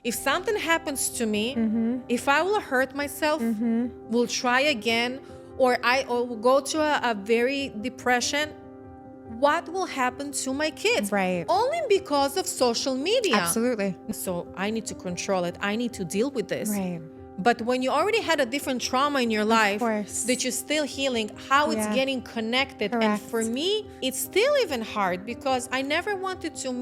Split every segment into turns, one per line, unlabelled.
if something happens to me, if I will hurt myself, will try again, or I will go to a very depression, what will happen to my kids?
Right.
Only because of social media.
Absolutely.
So I need to control it. I need to deal with this.
Right.
But when you already had a different trauma in your life
course.
that you're still healing, how it's
Yeah.
getting connected. And
Correct.
for me, it's still even hard because I never wanted to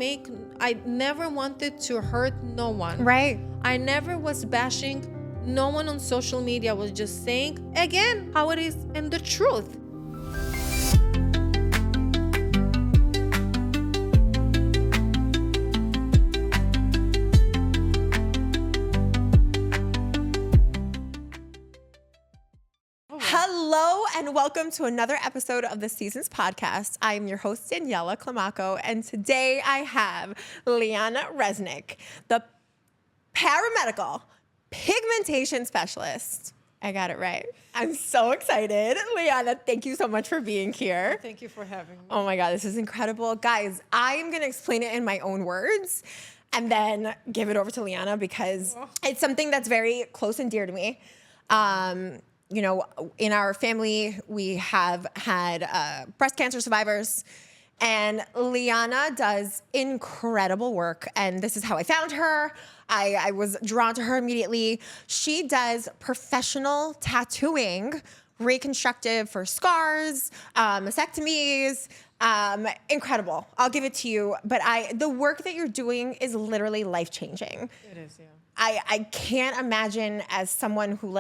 hurt no one.
Right.
I never was bashing no one on social media. I was just saying, again, how it is and the truth.
Hello and welcome to another episode of the Seasons Podcast. I am your host, Daniela Climaco, and today I have Liana Reznik, the Paramedical Pigmentation Specialist. I got it right. I'm so excited. Liana, thank you so much for being here.
Thank you for having me.
Oh my God, this is incredible. Guys, I am going to explain it in my own words and then give it over to Liana because it's something that's very close and dear to me. You know, in our family, we have had breast cancer survivors, and Liana does incredible work. And this is how I found her. I was drawn to her immediately. She does professional tattooing, reconstructive for scars, mastectomies. Incredible. I'll give it to you. But the work that you're doing is literally life-changing.
It is, yeah.
I can't imagine as someone who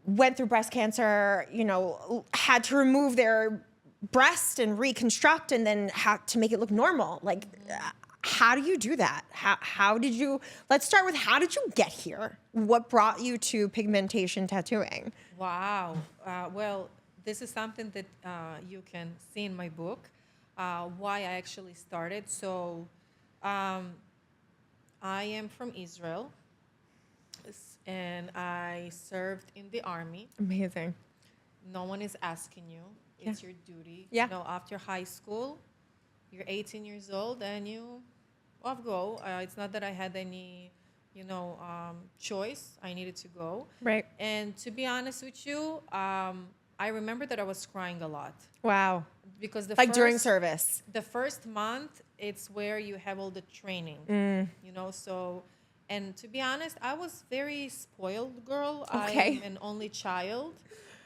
went through breast cancer, you know, had to remove their breast and reconstruct and then had to make it look normal. How do you do that? How did you, let's start with how did you get here? What brought you to pigmentation tattooing?
Wow. Well, this is something that you can see in my book, why I actually started. So I am from Israel. And I served in the army.
Amazing.
No one is asking you. It's your duty.
Yeah.
You know, after high school, you're 18 years old and you off go. It's not that I had any, choice. I needed to go.
Right.
And to be honest with you, I remember that I was crying a lot.
Wow.
Because
during service.
The first month, it's where you have all the training, so... And to be honest, I was very spoiled girl.
Okay.
I'm an only child.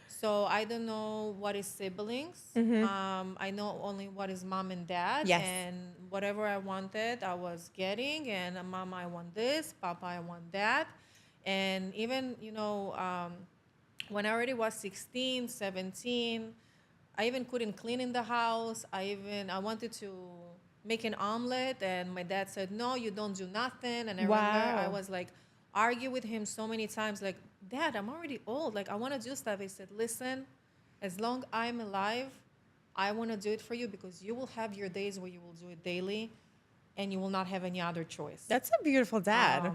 So I don't know what is siblings. I know only what is mom and dad.
Yes.
And whatever I wanted, I was getting. And mama, I want this. Papa, I want that. And even, when I already was 16, 17, I even couldn't clean in the house. I wanted to make an omelet, and my dad said, no, you don't do nothing. And I remember I was argue with him so many times, Dad, I'm already old. I want to do stuff. He said, listen, as long I'm alive, I want to do it for you because you will have your days where you will do it daily and you will not have any other choice.
That's a beautiful dad.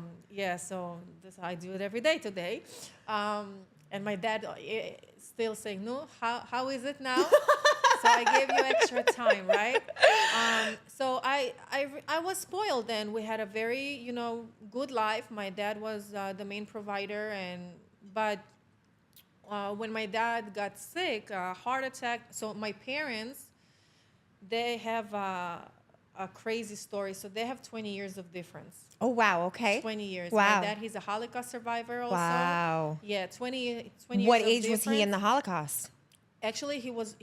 So I do it every day today. And my dad still saying, no, how is it now? So I gave you extra time, right? So I was spoiled then. We had a very, good life. My dad was the main provider. But when my dad got sick, heart attack, so my parents, they have a crazy story. So they have 20 years of difference.
Oh, wow. Okay.
20 years.
Wow.
My dad, he's a Holocaust survivor also.
Wow.
Yeah, 20 years
What
of
age was he in
difference.
the Holocaust?
Actually, he was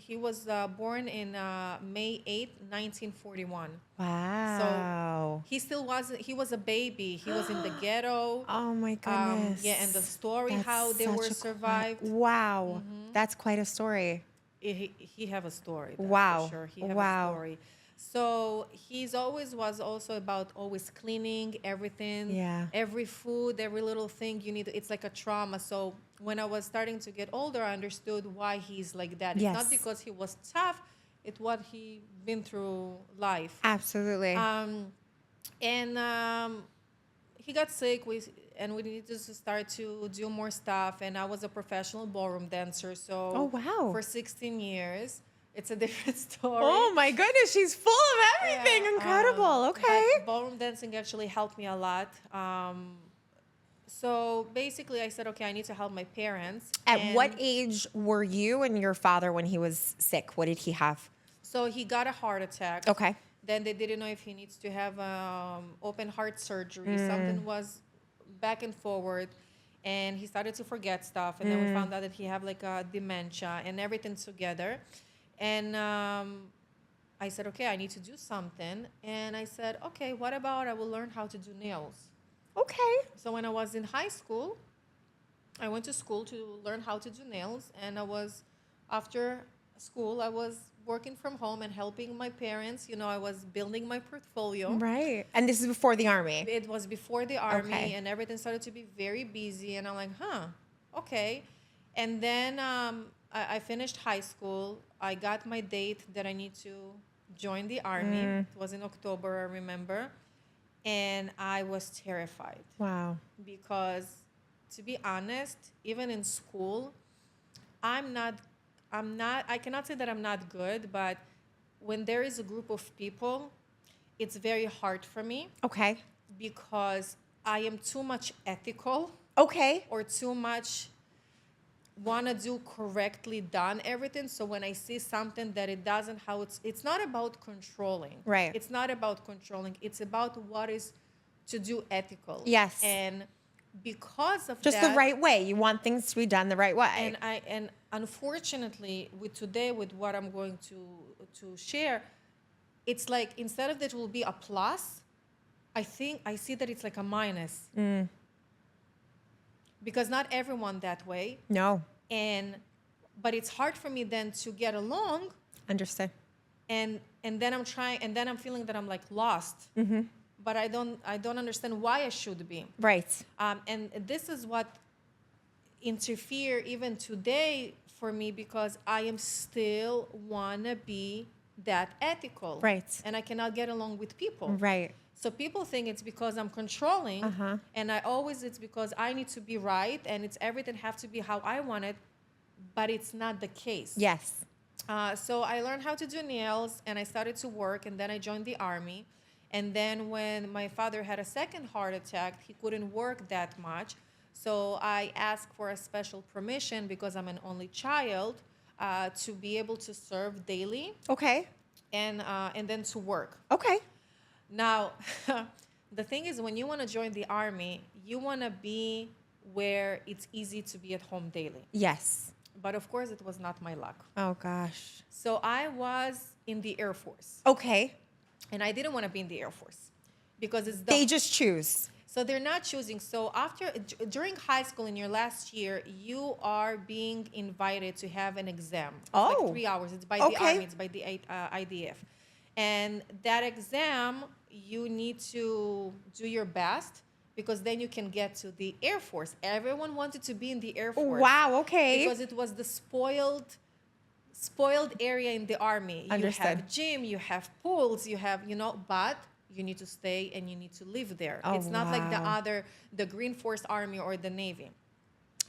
born in May 8th, 1941.
Wow.
So he still wasn't, he was a baby. He was in the ghetto.
Oh my goodness.
And the story, how they were survived.
Wow. That's quite a story.
He have a story. That's
Wow.
For sure. He have a story. So he's always was also about always cleaning everything.
Yeah.
Every food, every little thing you need. It's like a trauma. So when I was starting to get older, I understood why he's like that. It's not because he was tough. It's what he been through life.
Absolutely.
He got sick. We needed to start to do more stuff. And I was a professional ballroom dancer. So
Oh, wow.
for 16 years. it's a different story.
Oh my goodness, she's full of everything.
Yeah,
Incredible. Okay.
but ballroom dancing actually helped me a lot. So basically, I said, okay, I need to help my parents.
At
And
what age were you and your father when he was sick? What did he have?
So he got a heart attack.
Okay.
Then they didn't know if he needs to have open heart surgery. Something was back and forward, and he started to forget stuff. And then we found out that he had like a dementia and everything together. And I said, okay, I need to do something. And I said, okay, what about I will learn how to do nails?
Okay.
So when I was in high school, I went to school to learn how to do nails. And after school, I was working from home and helping my parents. You know, I was building my portfolio.
Right. And this is before the army.
It was before the army,
Okay.
and everything started to be very busy. And I'm like, okay. And then I finished high school. I got my date that I need to join the army. It was in October, I remember. And I was terrified
Wow.
because, to be honest, even in school, I cannot say that I'm not good, but when there is a group of people, it's very hard for me
Okay.
because I am too much ethical
Okay.
or too much want to do correctly done everything. So when I see something that it doesn't, it's not about controlling.
Right.
It's not about controlling. It's about what is to do ethical.
Yes.
And because of
Just
that,
the right way. You want things to be done the right way.
and unfortunately with what I'm going to share, it's like instead of that will be a plus, I see that it's like a minus. Because not everyone that way.
No.
But it's hard for me then to get along,
Understood.
and then I'm feeling that I'm like lost. But I don't understand why I should be.
Right.
And this is what interfere even today for me, because I am still wanna be that ethical.
Right.
And I cannot get along with people.
Right.
So people think it's because I'm controlling, and it's because I need to be right, and it's everything have to be how I want it, but it's not the case.
Yes.
So I learned how to do nails, and I started to work, and then I joined the army. And then when my father had a second heart attack, he couldn't work that much. So I asked for a special permission because I'm an only child to be able to serve daily
Okay.
and then to work.
Okay.
Now, the thing is, when you want to join the army, you want to be where it's easy to be at home daily.
Yes.
But of course, it was not my luck.
Oh gosh.
So I was in the Air Force.
Okay.
And I didn't want to be in the Air Force because
They just choose.
So they're not choosing. So during high school in your last year, you are being invited to have an exam. It's like 3 hours. It's by the Army. It's by the IDF. And that exam, you need to do your best because then you can get to the Air Force. Everyone wanted to be in the Air Force.
Wow, okay.
Because it was the spoiled area in the Army.
Understood.
You have gym, you have pools, you have, but you need to stay and you need to live there.
Oh,
it's not like
wow.
the Green Force Army or the Navy.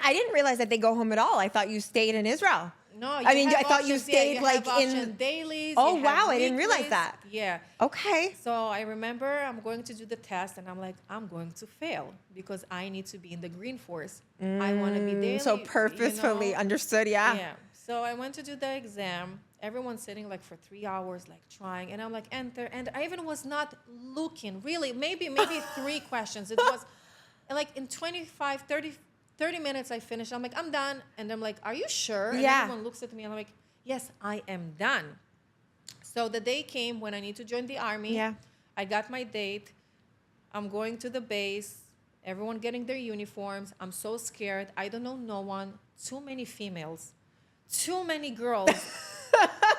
I didn't realize that they go home at all. I thought you stayed in Israel.
No,
I thought you stayed like in
dailies.
Oh
you have
wow, I didn't realize
weeklies.
that.
Yeah.
Okay.
So I remember I'm going to do the test and I'm like, I'm going to fail because I need to be in the Green Force. I want to be daily.
So purposefully understood, yeah.
Yeah. So I went to do the exam. Everyone's sitting like for 3 hours, like trying. And I'm like, enter. And I even was not looking, really. Maybe 3 questions. It was like in 25, 30 minutes I finished. I'm like, I'm done. And I'm like, are you sure? And
Yeah.
everyone looks at me and I'm like, yes, I am done. So the day came when I need to join the army.
Yeah.
I got my date. I'm going to the base. Everyone getting their uniforms. I'm so scared. I don't know no one. Too many females. Too many girls.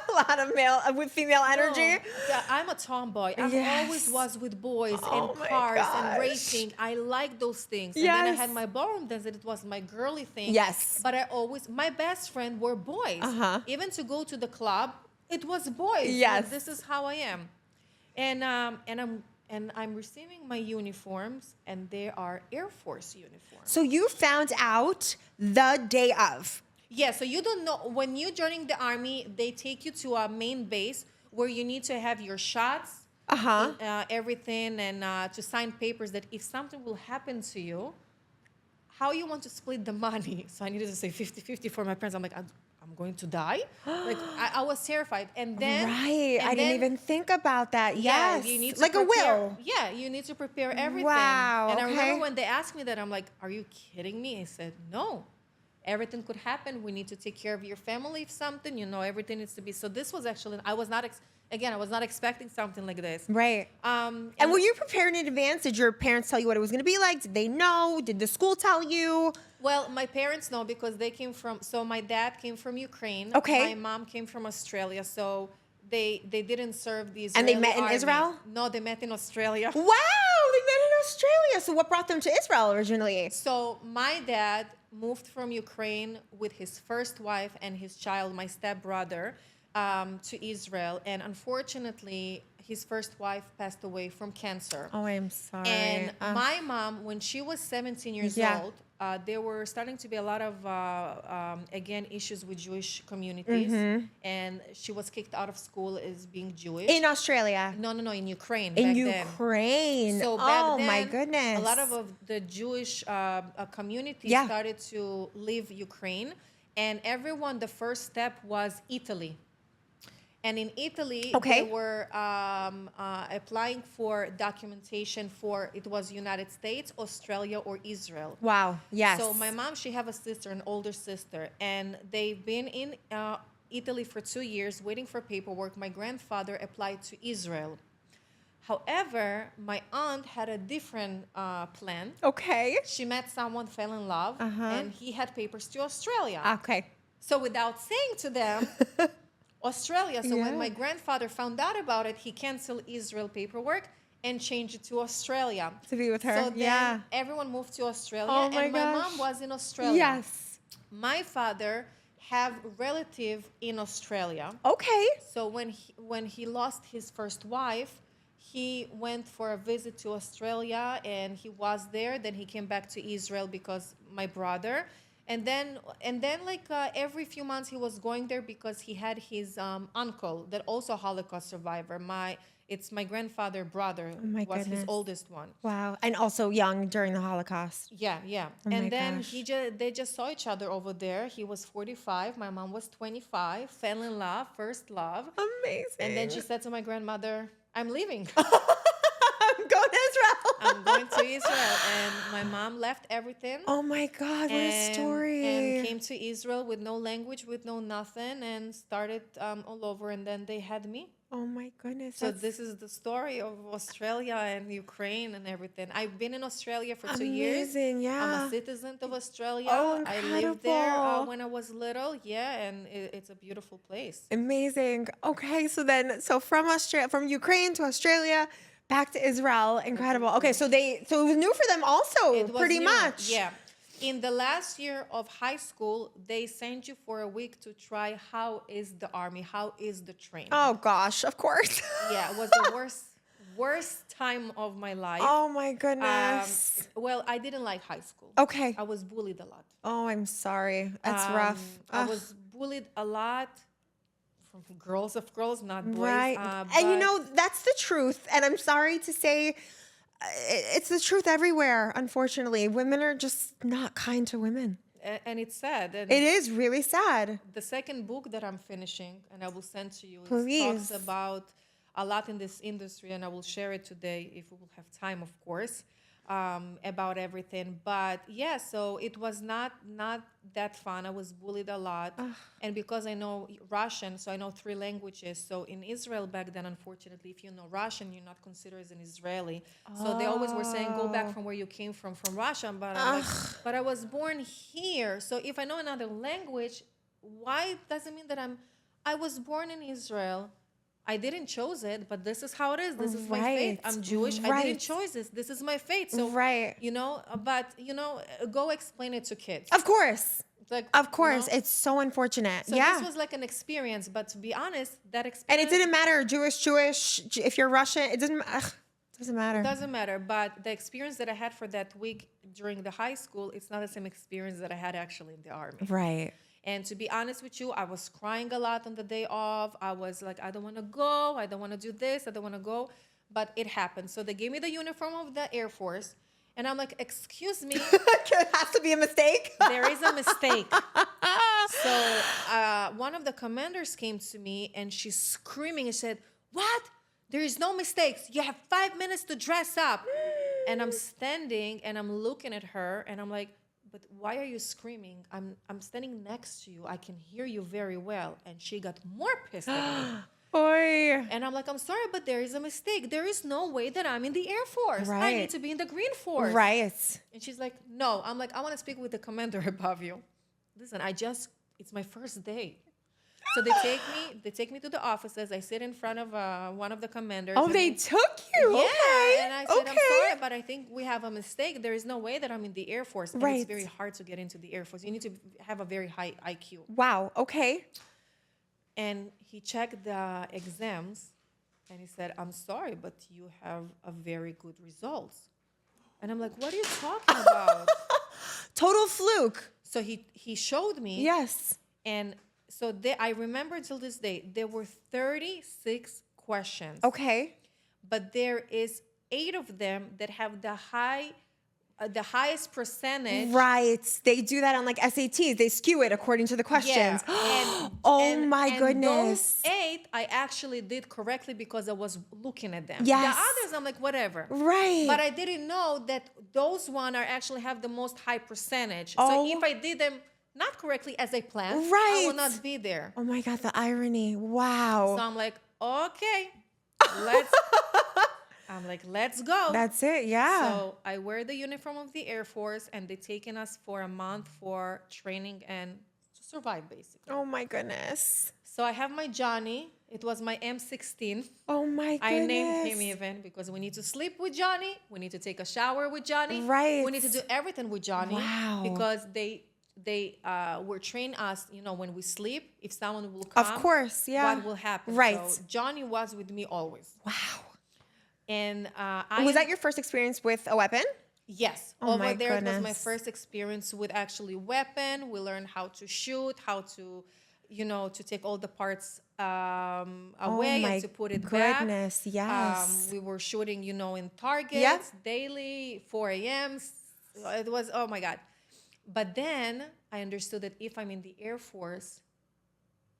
A lot of male with female energy.
No, yeah, I'm a tomboy. I
Yes.
always was with boys
Oh
and
my
cars
gosh.
and racing. I like those things. And then I
Yes.
had my ballroom dance, and it was my girly thing.
Yes.
But my best friend were boys. Even to go to the club, it was boys.
Yes.
Like, this is how I am. And I'm receiving my uniforms, and they are Air Force uniforms.
So you found out the day of.
Yeah, so you don't know when you're joining the army, they take you to a main base where you need to have your shots, everything, and to sign papers that if something will happen to you, how you want to split the money. So I needed to say 50-50 for my parents. I'm like, I'm going to die. Like I was terrified. And then
Right. I didn't even think about that.
yeah,
Yes.
you need to
Like a
prepare,
will.
yeah, you need to prepare everything.
Wow,
And I remember
okay.
when they asked me that, I'm like, are you kidding me? I said, no. Everything could happen. We need to take care of your family if something, everything needs to be. So this was actually, I was not, again, I was not expecting something like this.
Right. And were you prepared in advance? Did your parents tell you what it was going to be like? Did they know? Did the school tell you?
Well, my parents know because they came from, so my dad came from Ukraine.
Okay.
My mom came from Australia. So they didn't serve the
And
Israeli
they met in
army.
Israel?
No, they met in Australia.
Wow, they met in Australia. So what brought them to Israel originally?
So my dad moved from Ukraine with his first wife and his child, my stepbrother, to Israel. And unfortunately, his first wife passed away from cancer.
Oh, I'm sorry.
And my mom, when she was 17 years old, there were starting to be a lot of, again, issues with Jewish communities. And she was kicked out of school as being Jewish.
In Australia?
No, in Ukraine.
In
back then.
Ukraine.
So back then,
my goodness.
a lot of the Jewish community started to leave Ukraine. And everyone, the first step was Italy. And in Italy, they were applying for documentation for, it was United States, Australia, or Israel.
Wow, yes.
So my mom, she have a sister, an older sister, and they've been in Italy for 2 years waiting for paperwork. My grandfather applied to Israel. However, my aunt had a different plan.
Okay.
She met someone, fell in love, and he had papers to Australia.
Okay.
So without saying to them, Australia. So when my grandfather found out about it, he canceled Israel paperwork and changed it to Australia.
To be with her.
So then everyone moved to Australia.
Oh my
and my
gosh.
mom was in Australia.
Yes.
My father have relative in Australia.
Okay.
So when he lost his first wife, he went for a visit to Australia and he was there. Then he came back to Israel because my brother. And then like every few months he was going there because he had his uncle that also a Holocaust survivor. It's my grandfather brother was his oldest one.
Wow. And also young during the Holocaust.
Yeah.
Oh
And
my
then
gosh.
they just saw each other over there. He was 45, my mom was 25, fell in love, first love.
Amazing.
And then she said to my grandmother, I'm leaving.
I'm going to Israel.
I'm going to Israel. And my mom left everything.
Oh my God, what a story.
And came to Israel with no language, with no nothing, and started all over. And then they had me.
Oh my goodness.
So this is the story of Australia and Ukraine and everything. I've been in Australia for 2 years.
Amazing, yeah.
I'm a citizen of Australia.
Oh,
I lived there
incredible.
when I was little. Yeah, and it's a beautiful place.
Amazing. Okay, so from Ukraine to Australia, back to Israel. Incredible. Okay, so it was new for them also,
It was
pretty
new.
much.
Yeah. In the last year of high school, they send you for a week to try how is the army, how is the training.
Oh gosh, of course.
Yeah, it was the worst time of my life.
Oh my goodness.
Well, I didn't like high school.
Okay.
I was bullied a lot.
Oh, I'm sorry. That's rough.
I was bullied a lot from girls, of girls, not boys.
Right. And that's the truth. And I'm sorry to say, it's the truth everywhere, unfortunately. Women are just not kind to women.
And it's sad. And
It is really sad.
the second book that I'm finishing, and I will send to you,
Please.
talks about a lot in this industry, and I will share it today if we will have time, of course, about everything. But yeah, so it was not that fun. I was bullied a lot. And because I know Russian, so I know 3 languages. So in Israel back then, unfortunately, if you know Russian, you're not considered as an Israeli. So they always were saying, go back from where you came from Russia. But I'm like, but I was born here. So if I know another language, why does it mean that I was born in Israel? I didn't choose it, but this is how it is. This is my fate. I'm Jewish. I didn't choose this. This is my fate. So, go explain it to kids.
Of course.
Like,
Of course. It's so unfortunate.
So
yeah.
this was like an experience, but to be honest, that
And
experience...
it didn't matter, Jewish, if you're Russian, it doesn't matter.
Doesn't matter, but the experience that I had for that week during the high school, it's not the same experience that I had actually in the army.
Right.
And to be honest with you, I was crying a lot on the day off. I was like, I don't want to go. I don't want to do this. I don't want to go. But it happened. So they gave me the uniform of the Air Force. And I'm like, excuse me.
It has to be a mistake.
There is a mistake. So one of the commanders came to me and she's screaming and said, what? There is no mistakes. You have 5 minutes to dress up. And I'm standing and I'm looking at her and I'm like, but why are you screaming? I'm standing next to you. I can hear you very well. And she got more pissed at me.
Oy.
And I'm like, I'm sorry, but there is a mistake. There is no way that I'm in the Air Force. I
Right.
need to be in the Green Force.
Right.
And she's like, no. I'm like, I want to speak with the commander above you. Listen, it's my first day. So they take me to the offices. I sit in front of one of the commanders.
Oh, they took you.
Yeah.
Okay.
And I said,
okay.
I'm sorry, but I think we have a mistake. There is no way that I'm in the Air Force. And
Right.
it's very hard to get into the Air Force. You need to have a very high IQ.
Wow. Okay.
And he checked the exams and he said, I'm sorry, but you have a very good results. And I'm like, what are you talking about?
Total fluke.
So he showed me.
Yes.
And so I remember till this day, there were 36 questions.
Okay.
But there is 8 of them that have the highest percentage.
Right. They do that on like SATs. They skew it according to the questions.
Yeah.
Oh my
and
goodness.
Those 8 I actually did correctly because I was looking at them.
Yes.
The others I'm like, whatever.
Right.
But I didn't know that those one are actually have the most high percentage.
Oh.
So if I did them not correctly as I planned, I
Right.
will not be there.
Oh my God, the irony. Wow.
So I'm like, okay, let's go.
That's it. Yeah.
So I wear the uniform of the Air Force, and they taken us for a month for training and to survive, basically.
Oh my goodness.
So I have my Johnny. It was my M16.
Oh my goodness.
I named him even because we need to sleep with Johnny. We need to take a shower with Johnny.
Right.
We need to do everything with Johnny.
Wow.
Because they were trained us, when we sleep, if someone will come.
Of course, yeah.
What will happen?
Right.
So Johnny was with me always.
Wow.
And
Was that your first experience with a weapon?
Yes.
Oh my
Over there, it was my
goodness.
first experience with actually weapon. We learned how to shoot, how to, to take all the parts away
my
and to put it back.
goodness, yes.
We were shooting, in targets
Yeah.
daily, 4 a.m. It was, oh my God. But then I understood that if I'm in the Air Force,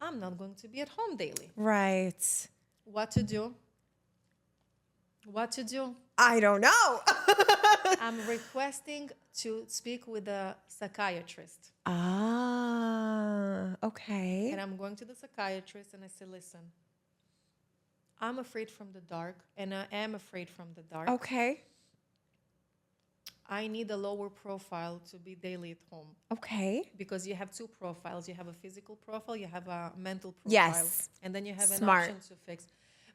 I'm not going to be at home daily.
Right.
What to do? What to do?
I don't know.
I'm requesting to speak with a psychiatrist.
Okay.
And I'm going to the psychiatrist and I say, listen, I'm afraid from the dark and I am afraid from the dark.
Okay.
I need a lower profile to be daily at home.
Okay.
Because you have 2 profiles. You have a physical profile, you have a mental profile.
Yes.
And then you have an
Smart.
option to fix.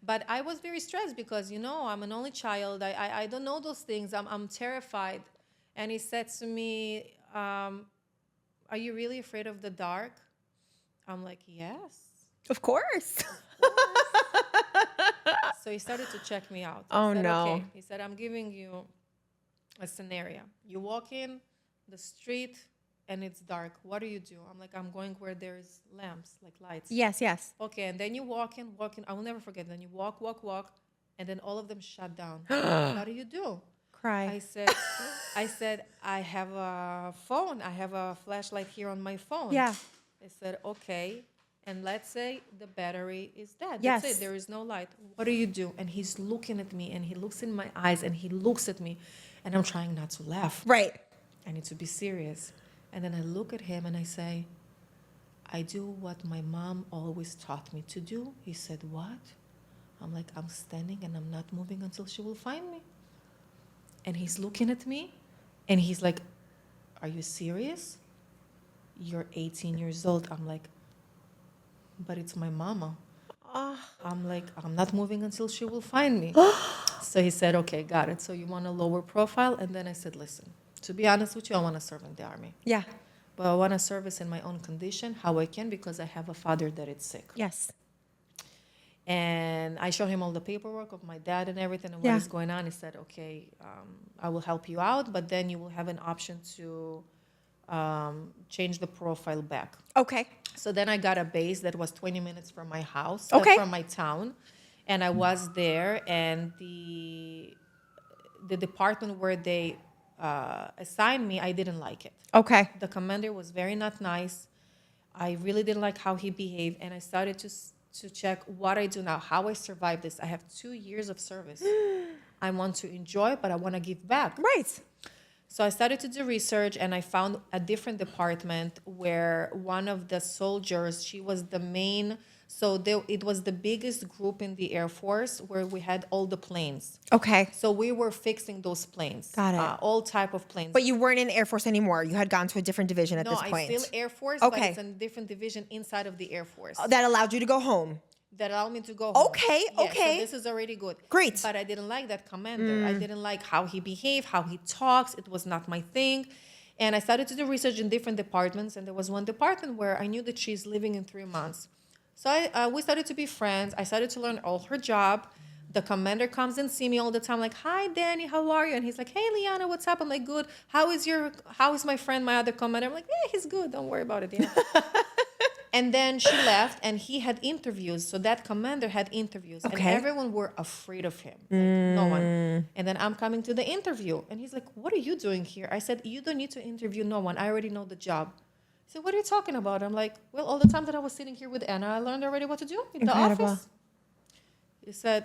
But I was very stressed because, I'm an only child. I don't know those things. I'm terrified. And he said to me, are you really afraid of the dark? I'm like, yes.
Of course.
So he started to check me out.
Oh,
I said,
no.
Okay. He said, I'm giving you a scenario. You walk in the street and it's dark. What do you do? I'm like, I'm going where there's lamps, like lights.
Yes, yes.
Okay, and then you walk in. I will never forget. Then you walk, and then all of them shut down. What do you do?
Cry.
I said, I have a phone. I have a flashlight here on my phone.
Yeah.
I said, okay. And let's say the battery is dead.
Yes.
That's it. There is no light. What do you do? And he's looking at me, and he looks in my eyes, and he looks at me, and I'm trying not to laugh.
Right.
I need to be serious. And then I look at him and I say, I do what my mom always taught me to do. He said, what? I'm like, I'm standing and I'm not moving until she will find me. And he's looking at me and he's like, are you serious? You're 18 years old. I'm like, but it's my mama. I'm like, I'm not moving until she will find me. So he said, okay, got it. So you want a lower profile? And then I said, listen, to be honest with you, I want to serve in the army.
Yeah.
But I want to service in my own condition, how I can, because I have a father that is sick.
Yes.
And I showed him all the paperwork of my dad and everything and
Yeah.
what is going on. He said, okay, I will help you out, but then you will have an option to change the profile back.
Okay.
So then I got a base that was 20 minutes from my house,
Okay.
from my town. And I was there, and the department where they assigned me, I didn't like it.
Okay.
The commander was very not nice. I really didn't like how he behaved, and I started to check what I do now, how I survive this. I have 2 years of service. I want to enjoy, but I want to give back.
Right.
So I started to do research, and I found a different department where one of the soldiers, she was the main. So it was the biggest group in the Air Force where we had all the planes.
Okay.
So we were fixing those planes.
Got it.
All type of planes.
But you weren't in Air Force anymore. You had gone to a different division at this point.
No, I'm still Air Force,
Okay.
but it's a different division inside of the Air Force.
That allowed you to go home.
That allowed me to go home.
Okay,
Yeah,
okay.
So this is already good.
Great.
But I didn't like that commander. I didn't like how he behaved, how he talks. It was not my thing. And I started to do research in different departments. And there was one department where I knew that she's leaving in 3 months. So we started to be friends. I started to learn all her job. The commander comes and see me all the time, like, "Hi, Danny, how are you?" And he's like, "Hey, Liana, what's up?" I'm like, "Good. How is my friend, my other commander?" I'm like, "Yeah, he's good. Don't worry about it." Yeah. And then she left, and he had interviews. So that commander had interviews, and
Okay.
everyone were afraid of him. Like, no one. And then I'm coming to the interview, and he's like, "What are you doing here?" I said, "You don't need to interview no one. I already know the job." He said, "What are you talking about?" I'm like, "Well, all the time that I was sitting here with Anna, I learned already what to do in the
Incredible.
office." He said,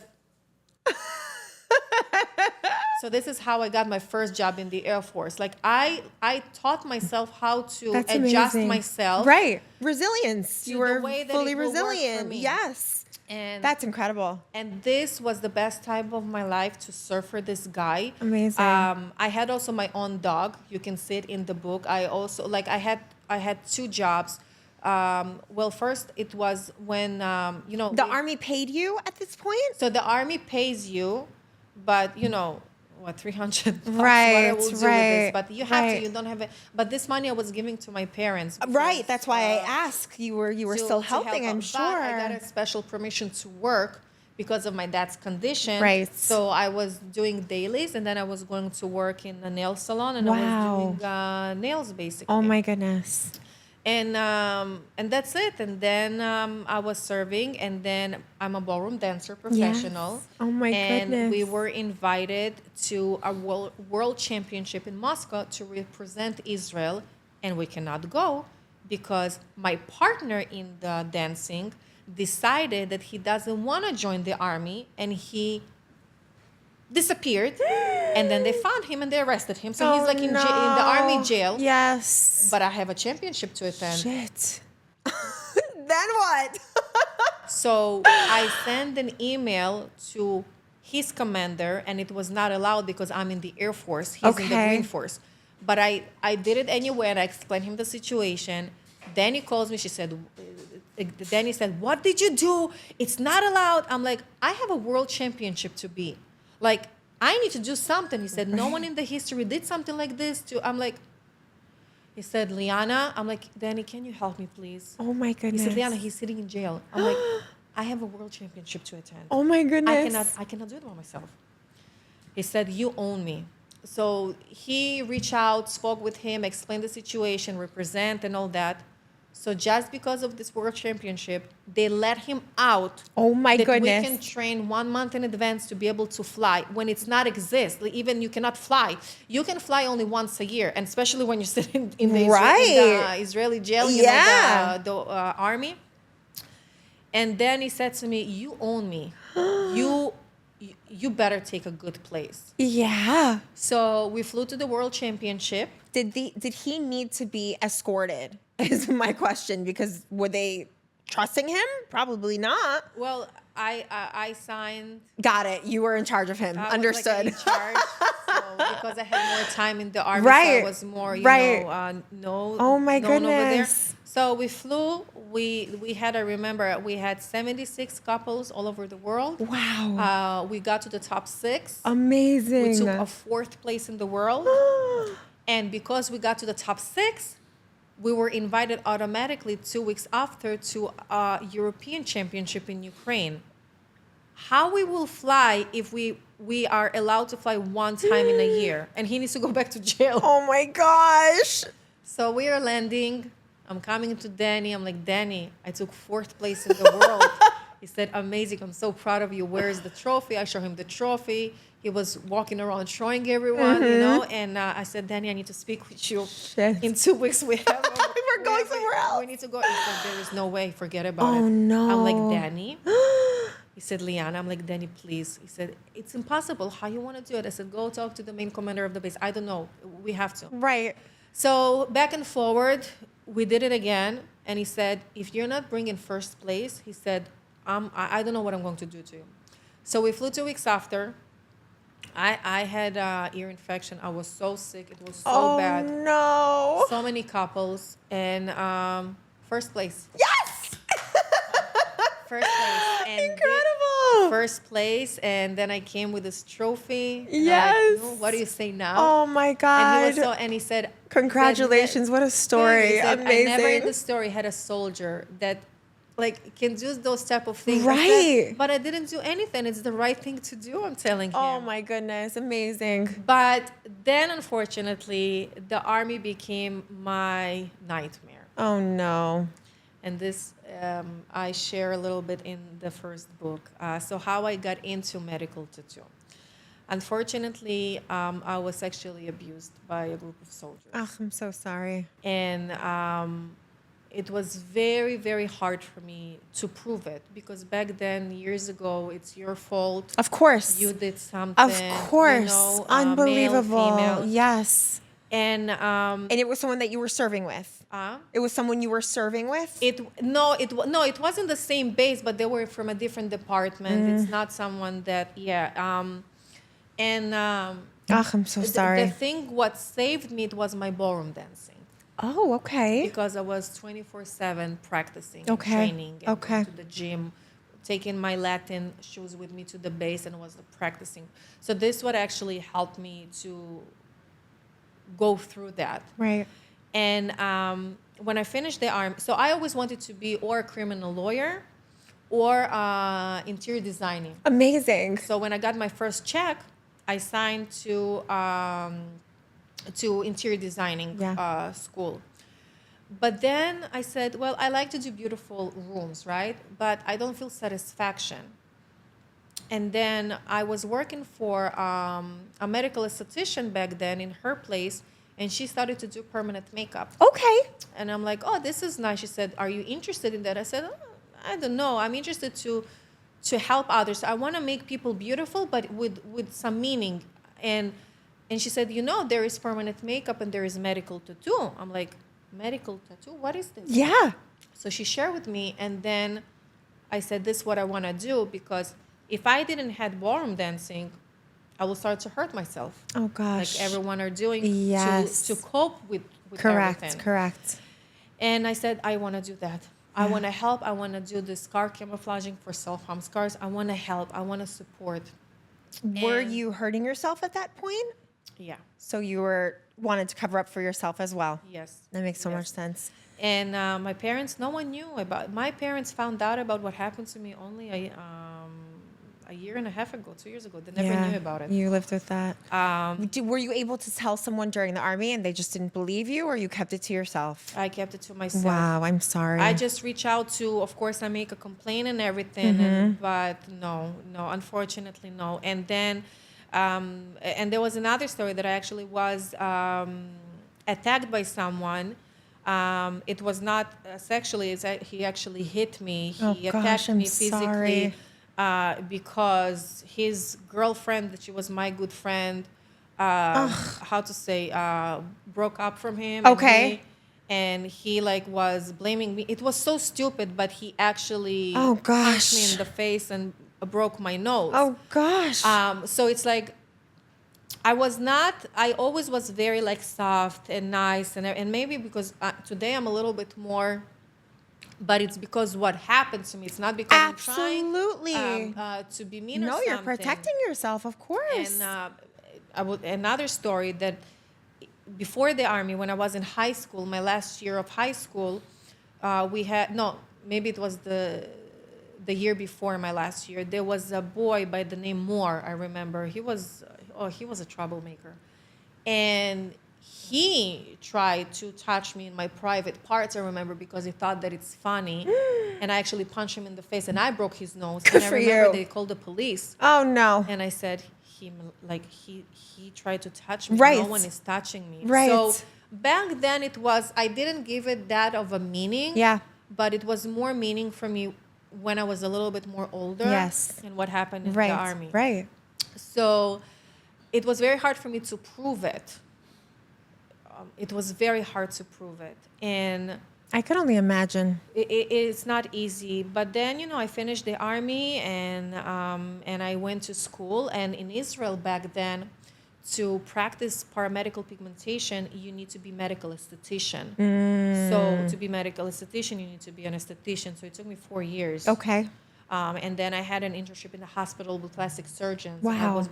so this is how I got my first job in the Air Force. Like I taught myself how to
That's
adjust
amazing.
myself.
Right. Resilience.
To
You
the
were
way that
fully
it will work for
resilient.
me.
Yes.
And
That's incredible.
and this was the best time of my life to surf for this guy.
Amazing.
I had also my own dog. You can see it in the book. I also I had 2 jobs. Well, first it was when
The Army paid you at this point?
So the Army pays you, but what, $300?
Right,
What I will do with
right,
this? But you have
right.
to. You don't have it. But this money I was giving to my parents.
Right.
because,
That's why I asked. You were still
to
helping,
help
I'm
out.
sure.
But I got a special permission to work because of my dad's condition.
Right.
So I was doing dailies, and then I was going to work in a nail salon, and I
Wow.
was doing nails basically.
Oh my goodness.
And that's it. And then I was serving, and then I'm a ballroom dancer professional.
Yes. Oh my
and
goodness.
we were invited to a world championship in Moscow to represent Israel, and we cannot go because my partner in the dancing decided that he doesn't want to join the army, and he disappeared. And then they found him and they arrested him. So he's like in the army jail.
Yes.
But I have a championship to attend.
Shit. Then what?
So I sent an email to his commander, and it was not allowed because I'm in the Air Force. He's in the
Okay.
Green Force. But I did it anyway, and I explained him the situation. Then he calls me. Danny said, "What did you do? It's not allowed." I'm like, "I have a world championship to be. Like, I need to do something." He said, "No one in the history did something like this to." I'm like, he said, "Liana," I'm like, "Danny, can you help me, please?"
Oh my
He
goodness.
said, "Liana, he's sitting in jail." I'm like, "I have a world championship to attend.
Oh my goodness.
I cannot do it by myself." He said, "You own me." So he reached out, spoke with him, explained the situation, represent and all that. So just because of this world championship, they let him out.
Oh my
that
goodness.
We can train 1 month in advance to be able to fly when it's not exist. Like, even you cannot fly. You can fly only once a year, and especially when you're sitting in the,
Right.
Israeli jail,
Yeah.
the army. And then he said to me, "You own me. You better take a good place."
Yeah.
So we flew to the world championship.
Did he need to be escorted? Is my question, because were they trusting him? Probably not.
Well, I signed.
Got it. You were in charge of him.
I was,
Understood.
like, in charge, so because I had more time in the army,
Right.
so I was more,
Right.
Oh
my
known over there.
goodness.
So we flew. We had, I remember, we had 76 couples all over the world.
Wow.
We got to the top 6.
Amazing.
We took a 4th place in the world. And because we got to the top 6, we were invited automatically 2 weeks after to a European Championship in Ukraine. How we will fly if we are allowed to fly one time in a year, and he needs to go back to jail?
Oh my gosh.
So we are landing. I'm coming to Danny. I'm like, Danny, I took fourth place in the world. He said, amazing. I'm so proud of you. Where is the trophy? I show him the trophy. He was walking around showing everyone, you know. And I said, Danny, I need to speak with you.
Shit.
In 2 weeks, we have.
We're going somewhere else.
We need to go. He said, there is no way. Forget about it.
Oh, no.
I'm like, Danny. He said, Liana. I'm like, Danny, please. He said, it's impossible. How you want to do it? I said, go talk to the main commander of the base. I don't know. We have to.
Right.
So back and forward, we did it again. And he said, if you're not bringing first place, he said, I don't know what I'm going to do to you. So we flew 2 weeks after. I had ear infection. I was so sick. It was so bad.
Oh, no.
So many couples. And first place.
Yes!
First place. And
Incredible.
First place. And then I came with this trophy.
Yes.
Like, what do you say now?
Oh, my God.
And he said,
congratulations. What a story.
he said,
Amazing.
I never in the story had a soldier that like can do those type of things.
Right.
Said, but I didn't do anything. It's the right thing to do, I'm telling him.
Oh, my goodness. Amazing.
But then, unfortunately, the army became my nightmare.
Oh, no.
And this I share a little bit in the first book. So how I got into medical tattoo. Unfortunately, I was sexually abused by a group of soldiers.
Oh, I'm so sorry.
And it was very, very hard for me to prove it because back then, years ago, it's your fault.
Of course.
You did something.
Of course.
You know,
Unbelievable.
male, female.
Yes.
And
it was someone that you were serving with. It was someone you were serving with.
It wasn't the same base, but they were from a different department. It's not someone that
I'm so sorry.
The thing what saved me it was my ballroom dancing.
Oh, okay.
Because I was 24/7 practicing,
Okay.
and training, and
Okay.
going to the gym, taking my Latin shoes with me to the base, and was practicing. So this what actually helped me to go through that.
Right.
And when I finished the army, so I always wanted to be or a criminal lawyer or interior designing.
Amazing.
So when I got my first check, I signed to interior designing school. But then I said, well, I like to do beautiful rooms, right? But I don't feel satisfaction. And then I was working for a medical esthetician back then in her place, and she started to do permanent makeup.
Okay.
And I'm like, oh, this is nice. She said, are you interested in that? I said, oh, I don't know. I'm interested to help others. I want to make people beautiful, but with some meaning. And she said, you know, there is permanent makeup and there is medical tattoo. I'm like, medical tattoo? What is this?
Yeah.
So she shared with me, and then I said, this is what I want to do, because if I didn't have ballroom dancing, I will start to hurt myself.
Oh, gosh.
Like everyone are doing
Yes.
to cope with
Correct.
everything.
Correct.
And I said, I want to do that. I want to help. I want to do the scar camouflaging for self-harm scars. I want to help. I want to support.
Were
And-
you hurting yourself at that point?
Yeah.
So you wanted to cover up for yourself as well.
Yes.
That makes so
Yes.
much sense.
And my parents, no one knew about. My parents found out about what happened to me only a year and a half ago, 2 years ago. They never knew about it.
You lived with that. Were you able to tell someone during the army and they just didn't believe you, or you kept it to yourself?
I kept it to myself.
Wow, I'm sorry.
I just reach out to, of course, I make a complaint and everything, but no, unfortunately, no. And then, and there was another story that I actually was attacked by someone. It was not sexually, he actually hit me. He attacked
I'm
me physically because his girlfriend, that she was my good friend, how to say, broke up from him.
Okay.
And he like was blaming me. It was so stupid, but he actually
Oh,
punched me
gosh.
in the face and broke my nose.
Oh, gosh.
So it's like I always was very like soft and nice, and maybe because today I'm a little bit more, but it's because what happened to me. It's not because
Absolutely.
I'm trying to be mean or
No,
something.
you're protecting yourself, of course.
And another story that before the army, when I was in high school, my last year of high school, maybe it was the year before my last year. There was a boy by the name Moore. I remember he was a troublemaker, and he tried to touch me in my private parts, I remember, because he thought that it's funny. And I actually punched him in the face, and I broke his nose.
Good
And I
for
remember
you.
they called the police.
Oh no.
And I said, he tried to touch me.
Right.
No one is touching me.
Right.
So back then I didn't give it that of a meaning.
Yeah.
But it was more meaning for me when I was a little bit more older.
Yes.
And what happened in
Right.
the army.
Right.
So it was very hard for me to prove it. It was very hard to prove it. And
I could only imagine.
it's not easy. But then, I finished the army and I went to school. And in Israel back then, to practice paramedical pigmentation, you need to be medical esthetician. So to be medical esthetician, you need to be an esthetician. So it took me 4 years.
Okay.
And then I had an internship in the hospital with plastic surgeons.
Wow.
And I was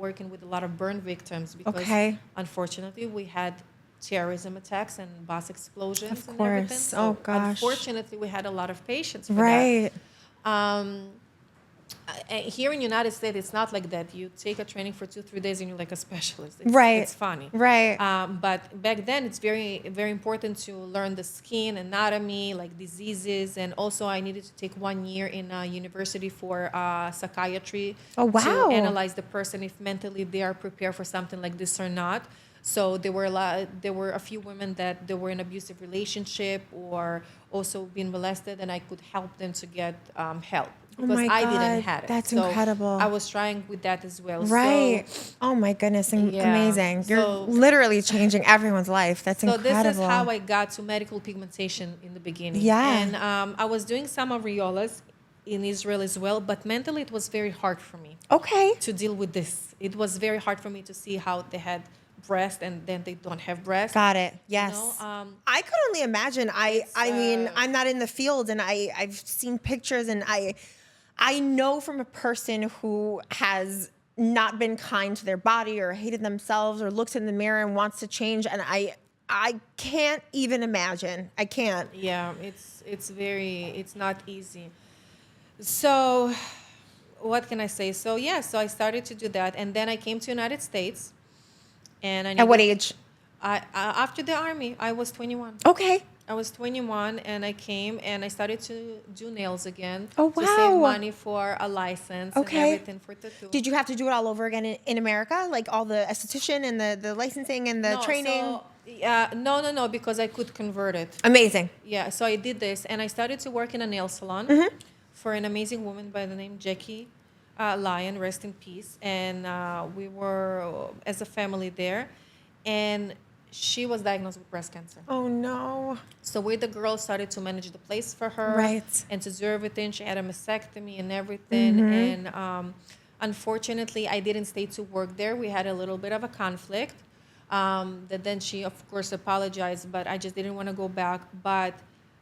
working with a lot of burn victims because
Okay.
unfortunately we had terrorism attacks and bus explosions
Of
and everything.
course.
So
Oh, gosh.
unfortunately we had a lot of patients for
Right.
that. Here in the United States, it's not like that. You take a training for 2-3 days and you're like a specialist.
Right.
It's funny.
Right.
But back then, it's very, very important to learn the skin anatomy, like diseases, and also I needed to take 1 year in a university for psychiatry.
Oh, wow.
To analyze the person if mentally they are prepared for something like this or not. So there were a few women that they were in abusive relationship or also being molested, and I could help them to get help. Because
my
I didn't
God,
have it.
that's
So
incredible.
I was trying with that as well.
Right.
So,
Oh my goodness.
Yeah.
Amazing. You're
So-
literally changing everyone's life. That's
so
incredible.
this is how I got to medical pigmentation in the beginning.
Yeah.
And I was doing some areolas in Israel as well, but mentally it was very hard for me
Okay.
to deal with this. It was very hard for me to see how they had breast and then they don't have breast.
Got it. Yes. I could only imagine. I mean, I'm not in the field, and I've seen pictures, and I know from a person who has not been kind to their body or hated themselves or looks in the mirror and wants to change, and I can't even imagine. I can't.
Yeah, it's not easy. So what can I say? So yeah, so I started to do that, and then I came to United States, and
At what age?
After the army, I was 21.
Okay.
I was 21 and I came and I started to do nails again.
Oh,
To save
wow.
money for a license
Okay.
and everything for tattoo.
Did you have to do it all over again in America? Like all the esthetician and the licensing and the training?
No, because I could convert it.
Amazing.
Yeah, so I did this and I started to work in a nail salon for an amazing woman by the name Jackie Lion, rest in peace. And we were as a family there. And she was diagnosed with breast cancer.
Oh, no.
So we, the girls, started to manage the place for her.
Right.
And to do everything. She had a mastectomy and everything. And unfortunately, I didn't stay to work there. We had a little bit of a conflict. That then she, of course, apologized, but I just didn't want to go back. But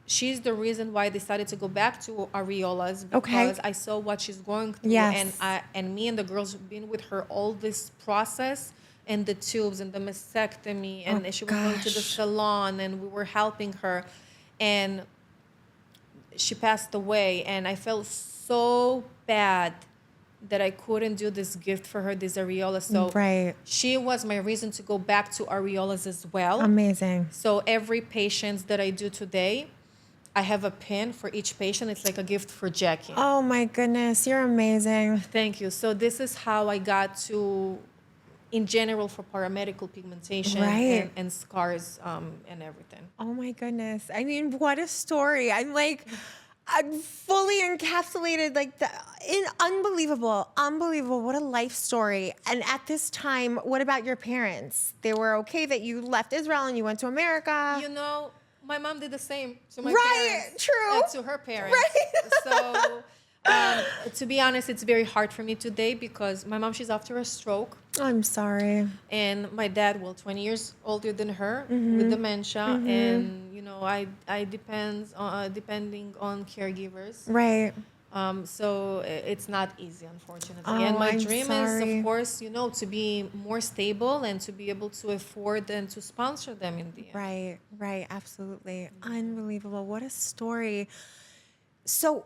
she's the reason why I decided to go back to Areolas because I saw what she's going through.
Yes.
And me and the girls have been with her all this process and the tubes and the mastectomy and she was going to the salon and we were helping her and she passed away and I felt so bad that I couldn't do this gift for her, this areola. So she was my reason to go back to areolas as well.
Amazing.
So every patient that I do today, I have a pin for each patient. It's like a gift for Jackie.
Oh my goodness, you're amazing.
Thank you. So this is how I got to, in general, for paramedical pigmentation and scars and everything.
Oh my goodness. I mean, what a story. I'm fully encapsulated, unbelievable. What a life story. And at this time, what about your parents? They were okay that you left Israel and you went to America?
You know, my mom did the same to my parents.
True.
And to her parents. So, to be honest, it's very hard for me today because my mom, she's after a stroke.
I'm sorry.
And my dad, 20 years older than her with dementia. And, I depending on caregivers.
Right.
So it's not easy, unfortunately.
Oh,
and my
I'm
dream
sorry.
is, of course, to be more stable and to be able to afford and to sponsor them in the end.
Right. Absolutely. Unbelievable. What a story. So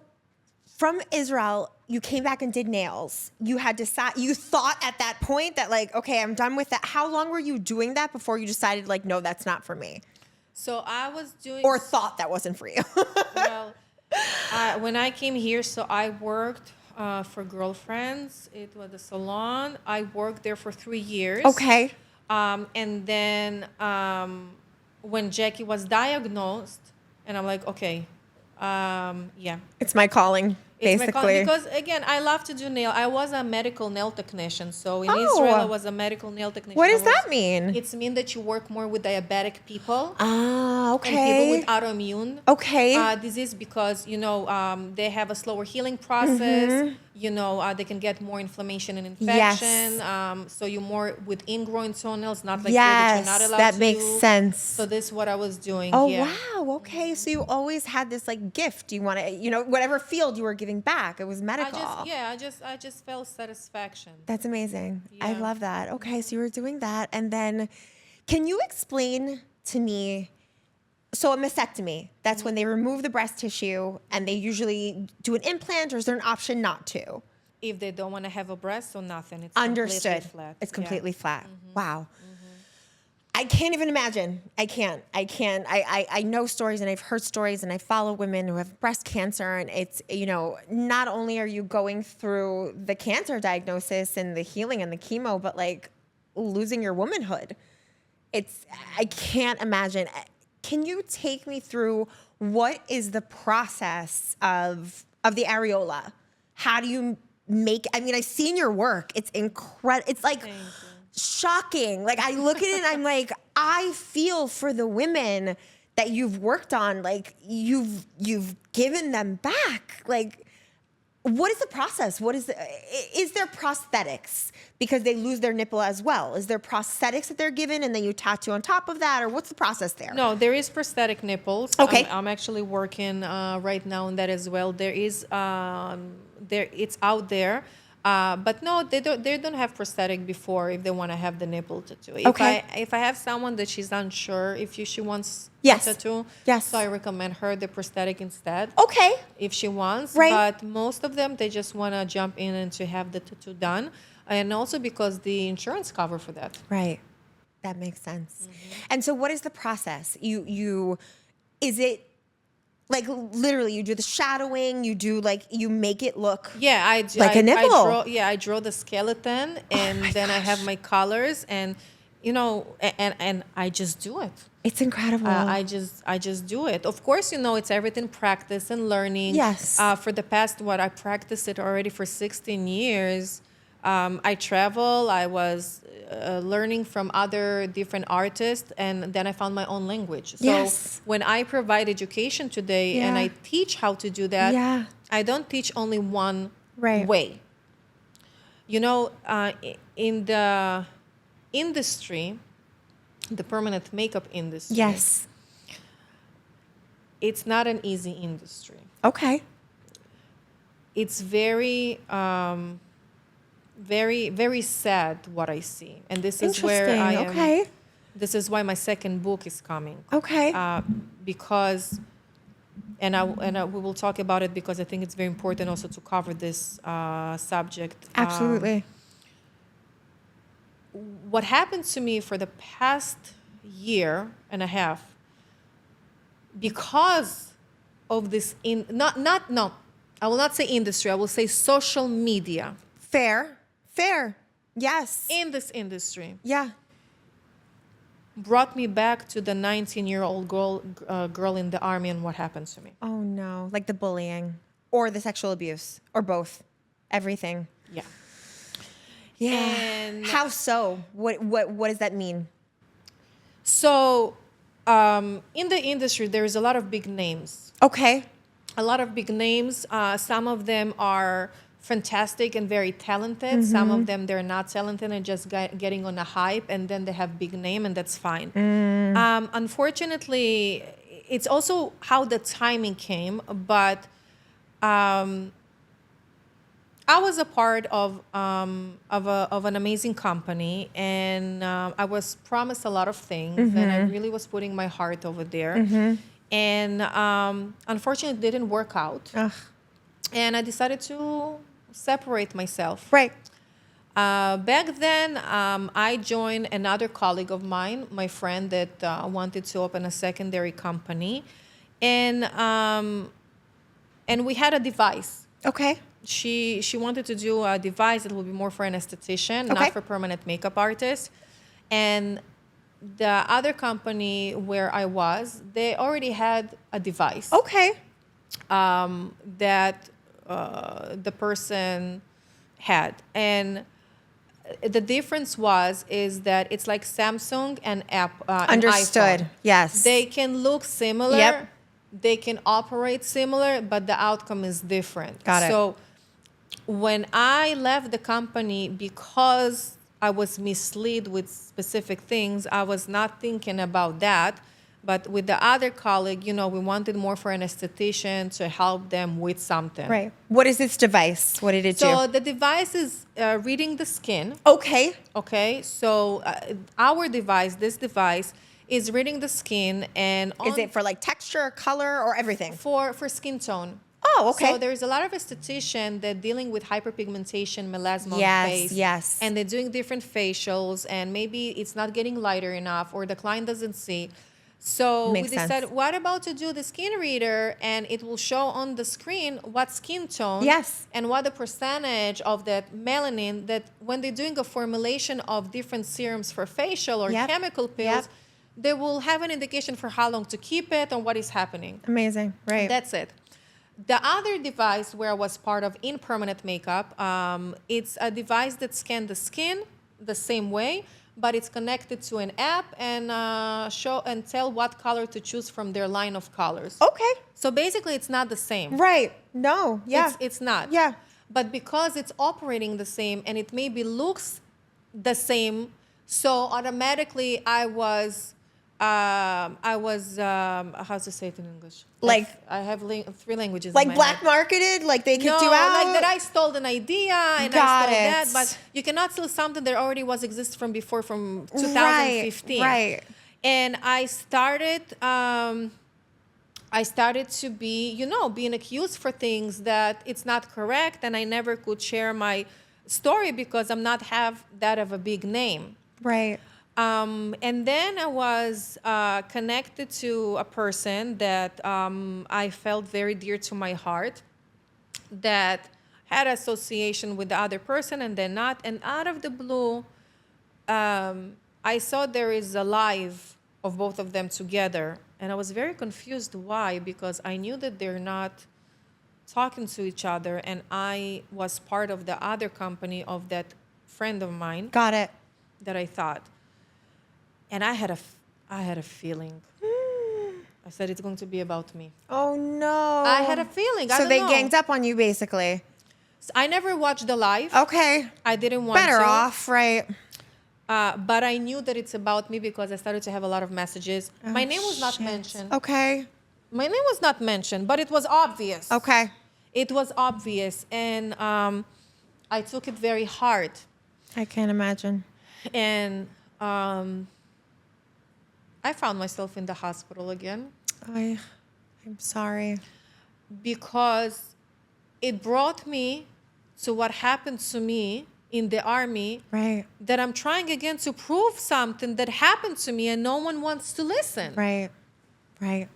from Israel, you came back and did nails. You had decided, you thought at that point that like, okay, I'm done with that. How long were you doing that before you decided like, no, that's not for me?
So I was doing,
Or thought that wasn't for you?
well, when I came here, so I worked for Girlfriends. It was a salon. I worked there for 3 years.
Okay.
And then when Jackie was diagnosed, and I'm like, okay, yeah.
It's my calling,
It's my
basically.
because again, I love to do nail. I was a medical nail technician, so in
Oh.
Israel, I was a medical nail technician.
What does that mean?
It's mean that you work more with diabetic people
Ah,
and people
okay.
with autoimmune
Okay.
disease because they have a slower healing process.
Mm-hmm.
They can get more inflammation and infection.
Yes.
So you're more with ingrown toenails, not like here that you're
Yes,
not allowed
that
to
makes
do.
sense.
So this is what I was doing.
Oh,
yeah.
wow. Okay. So you always had this like gift. You want to, whatever field you were giving back, it was medical.
I just felt satisfaction.
That's amazing. I
Yeah.
love that. Okay. So you were doing that. And then can you explain to me, so a mastectomy, that's when they remove the breast tissue and they usually do an implant, or is there an option not to?
If they don't want to have a breast or nothing, it's
Understood.
completely flat.
It's
Yeah.
completely flat. Wow. I can't even imagine. I can't. I know stories and I've heard stories and I follow women who have breast cancer, and it's, not only are you going through the cancer diagnosis and the healing and the chemo, but like losing your womanhood. I can't imagine. Can you take me through what is the process of the areola? How do you I've seen your work. It's incredible. It's like
Thank you.
shocking. Like I look at it and I'm like, I feel for the women that you've worked on. Like you've given them back. Like, what is the process? Is there prosthetics because they lose their nipple as well? Is there prosthetics that they're given and then you tattoo on top of that, or what's the process there?
No, there is prosthetic nipples.
Okay.
I'm actually working right now on that as well. There is it's out there. But no, they don't have prosthetic before if they want to have the nipple tattoo.
Okay.
If I have someone that she's unsure if she wants
Yes.
a tattoo,
Yes.
so I recommend her the prosthetic instead.
Okay.
If she wants.
Right.
But most of them, they just want to jump in and to have the tattoo done. And also because the insurance cover for that.
Right. That makes sense. And so what is the process? Is it like literally you do the shadowing, you make it look
Yeah, I do.
like a nipple.
I draw the skeleton, and then I have my colors, and and I just do it.
It's incredible.
I just do it. Of course, it's everything practice and learning.
Yes.
For the past, I practiced it already for 16 years. I travel. I was learning from other different artists, and then I found my own language. So
Yes.
when I provide education today and
Yeah.
I teach how to do that,
Yeah.
I don't teach only one
Right.
way. In the industry, the permanent makeup industry,
Yes.
it's not an easy industry.
Okay.
It's very, very, very sad what I see, and this is where I am.
Okay.
This is why my second book is coming.
Okay.
Because, we will talk about it because I think it's very important also to cover this subject.
Absolutely.
What happened to me for the past year and a half, because of this I will not say industry, I will say social media.
Fair. Yes.
In this industry
Yeah.
brought me back to the 19-year-old girl in the army and what happened to me.
Oh no. Like the bullying or the sexual abuse or both. Everything.
Yeah.
Yeah.
And
how so? What does that mean?
so in the industry, there is a lot of big names.
Okay.
A lot of big names. Some of them are fantastic and very talented. Some of them, they're not talented and just getting on a hype, and then they have big name, and that's fine. Unfortunately, it's also how the timing came, but I was a part of an amazing company, and I was promised a lot of things, and I really was putting my heart over there. And unfortunately, it didn't work out.
Ugh.
and I decided to separate myself.
Right.
Back then, I joined another colleague of mine, my friend that wanted to open a secondary company, and we had a device.
Okay.
She wanted to do a device that would be more for an esthetician,
Okay.
not for permanent makeup artists. And the other company where I was, they already had a device
Okay.
that the person had. And the difference is that it's like Samsung and
Understood.
iPhone.
Yes.
They can look similar.
Yep.
They can operate similar, but the outcome is different.
Got it.
So when I left the company because I was misled with specific things, I was not thinking about that. But with the other colleague, you know, we wanted more for an esthetician to help them with something.
Right. What is this device? What did it
So
do?
the device is reading the skin.
Okay.
Okay. So our device, this device, is reading the skin and
Is it for like texture, color, or everything?
for skin tone.
Oh, okay.
So there's a lot of estheticians that dealing with hyperpigmentation, melasma on
Yes,
face.
yes.
And they're doing different facials, and maybe it's not getting lighter enough, or the client doesn't see. So
Makes
we decided,
sense.
what about to do the skin reader, and it will show on the screen what skin tone
Yes.
and what the percentage of that melanin that when they're doing a formulation of different serums for facial or
Yep.
chemical pills,
Yep.
they will have an indication for how long to keep it and what is happening.
Amazing. Right.
That's it. The other device where I was part of in permanent makeup, it's a device that scans the skin the same way, but it's connected to an app and show and tell what color to choose from their line of colors.
Okay.
So basically, it's not the same.
Right. No. Yeah.
It's not.
Yeah.
But because it's operating the same and it maybe looks the same, so automatically I was how to say it in English?
Like-
I have 3 languages.
Like
in my
black
head.
marketed, like they kicked
No,
you out.
like that I stole an idea and I
Got
stole
it.
that, but you cannot steal something that already was exists from before, from 2015.
Right.
And I started to be, you know, being accused for things that it's not correct, and I never could share my story because I'm not have that of a big name.
Right.
And then I was connected to a person that I felt very dear to my heart, that had association with the other person and then not. And out of the blue, I saw there is a live of both of them together. And I was very confused why, because I knew that they're not talking to each other. And I was part of the other company of that friend of mine
Got it.
that I thought. And I had a feeling. I said, it's going to be about me.
Oh no.
I had a feeling. I
So
don't
they
know.
ganged up on you basically.
So I never watched the live.
Okay.
I didn't want
Better
to.
off, right?
But I knew that it's about me because I started to have a lot of messages. My name was not mentioned.
Okay.
My name was not mentioned, but it was obvious.
Okay.
It was obvious. And I took it very hard.
I can't imagine.
And I found myself in the hospital again.
I'm sorry.
Because it brought me to what happened to me in the army,
Right.
that I'm trying again to prove something that happened to me and no one wants to listen.
Right. Right.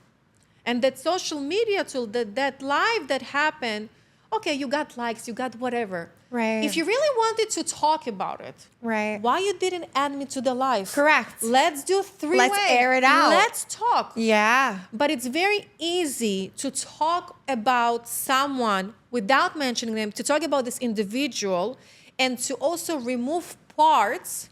And that social media tool, that live that happened, okay, you got likes, you got whatever.
Right.
If you really wanted to talk about it,
Right.
why you didn't add me to the live?
Correct.
Let's do 3-way.
Let's air it out.
Let's talk.
Yeah.
But it's very easy to talk about someone without mentioning them, to talk about this individual, and to also remove parts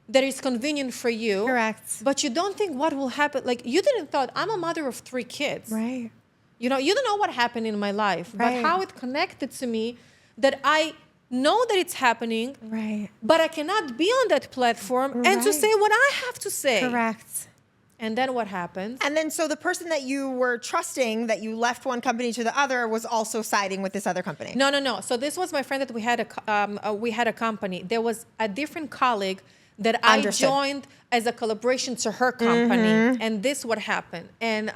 that is convenient for you.
Correct.
But you don't think what will happen. Like, you didn't thought, I'm a mother of 3 kids.
Right.
You know, you don't know what happened in my life,
Right.
but how it connected to me, that I know that it's happening,
Right.
but I cannot be on that platform and to
Right.
say what I have to say.
Correct.
And then what happens?
And then so the person that you were trusting that you left one company to the other was also siding with this other company.
No. So this was my friend that we had a company. There was a different colleague that I
Understood.
joined as a collaboration to her company, and this what happened, and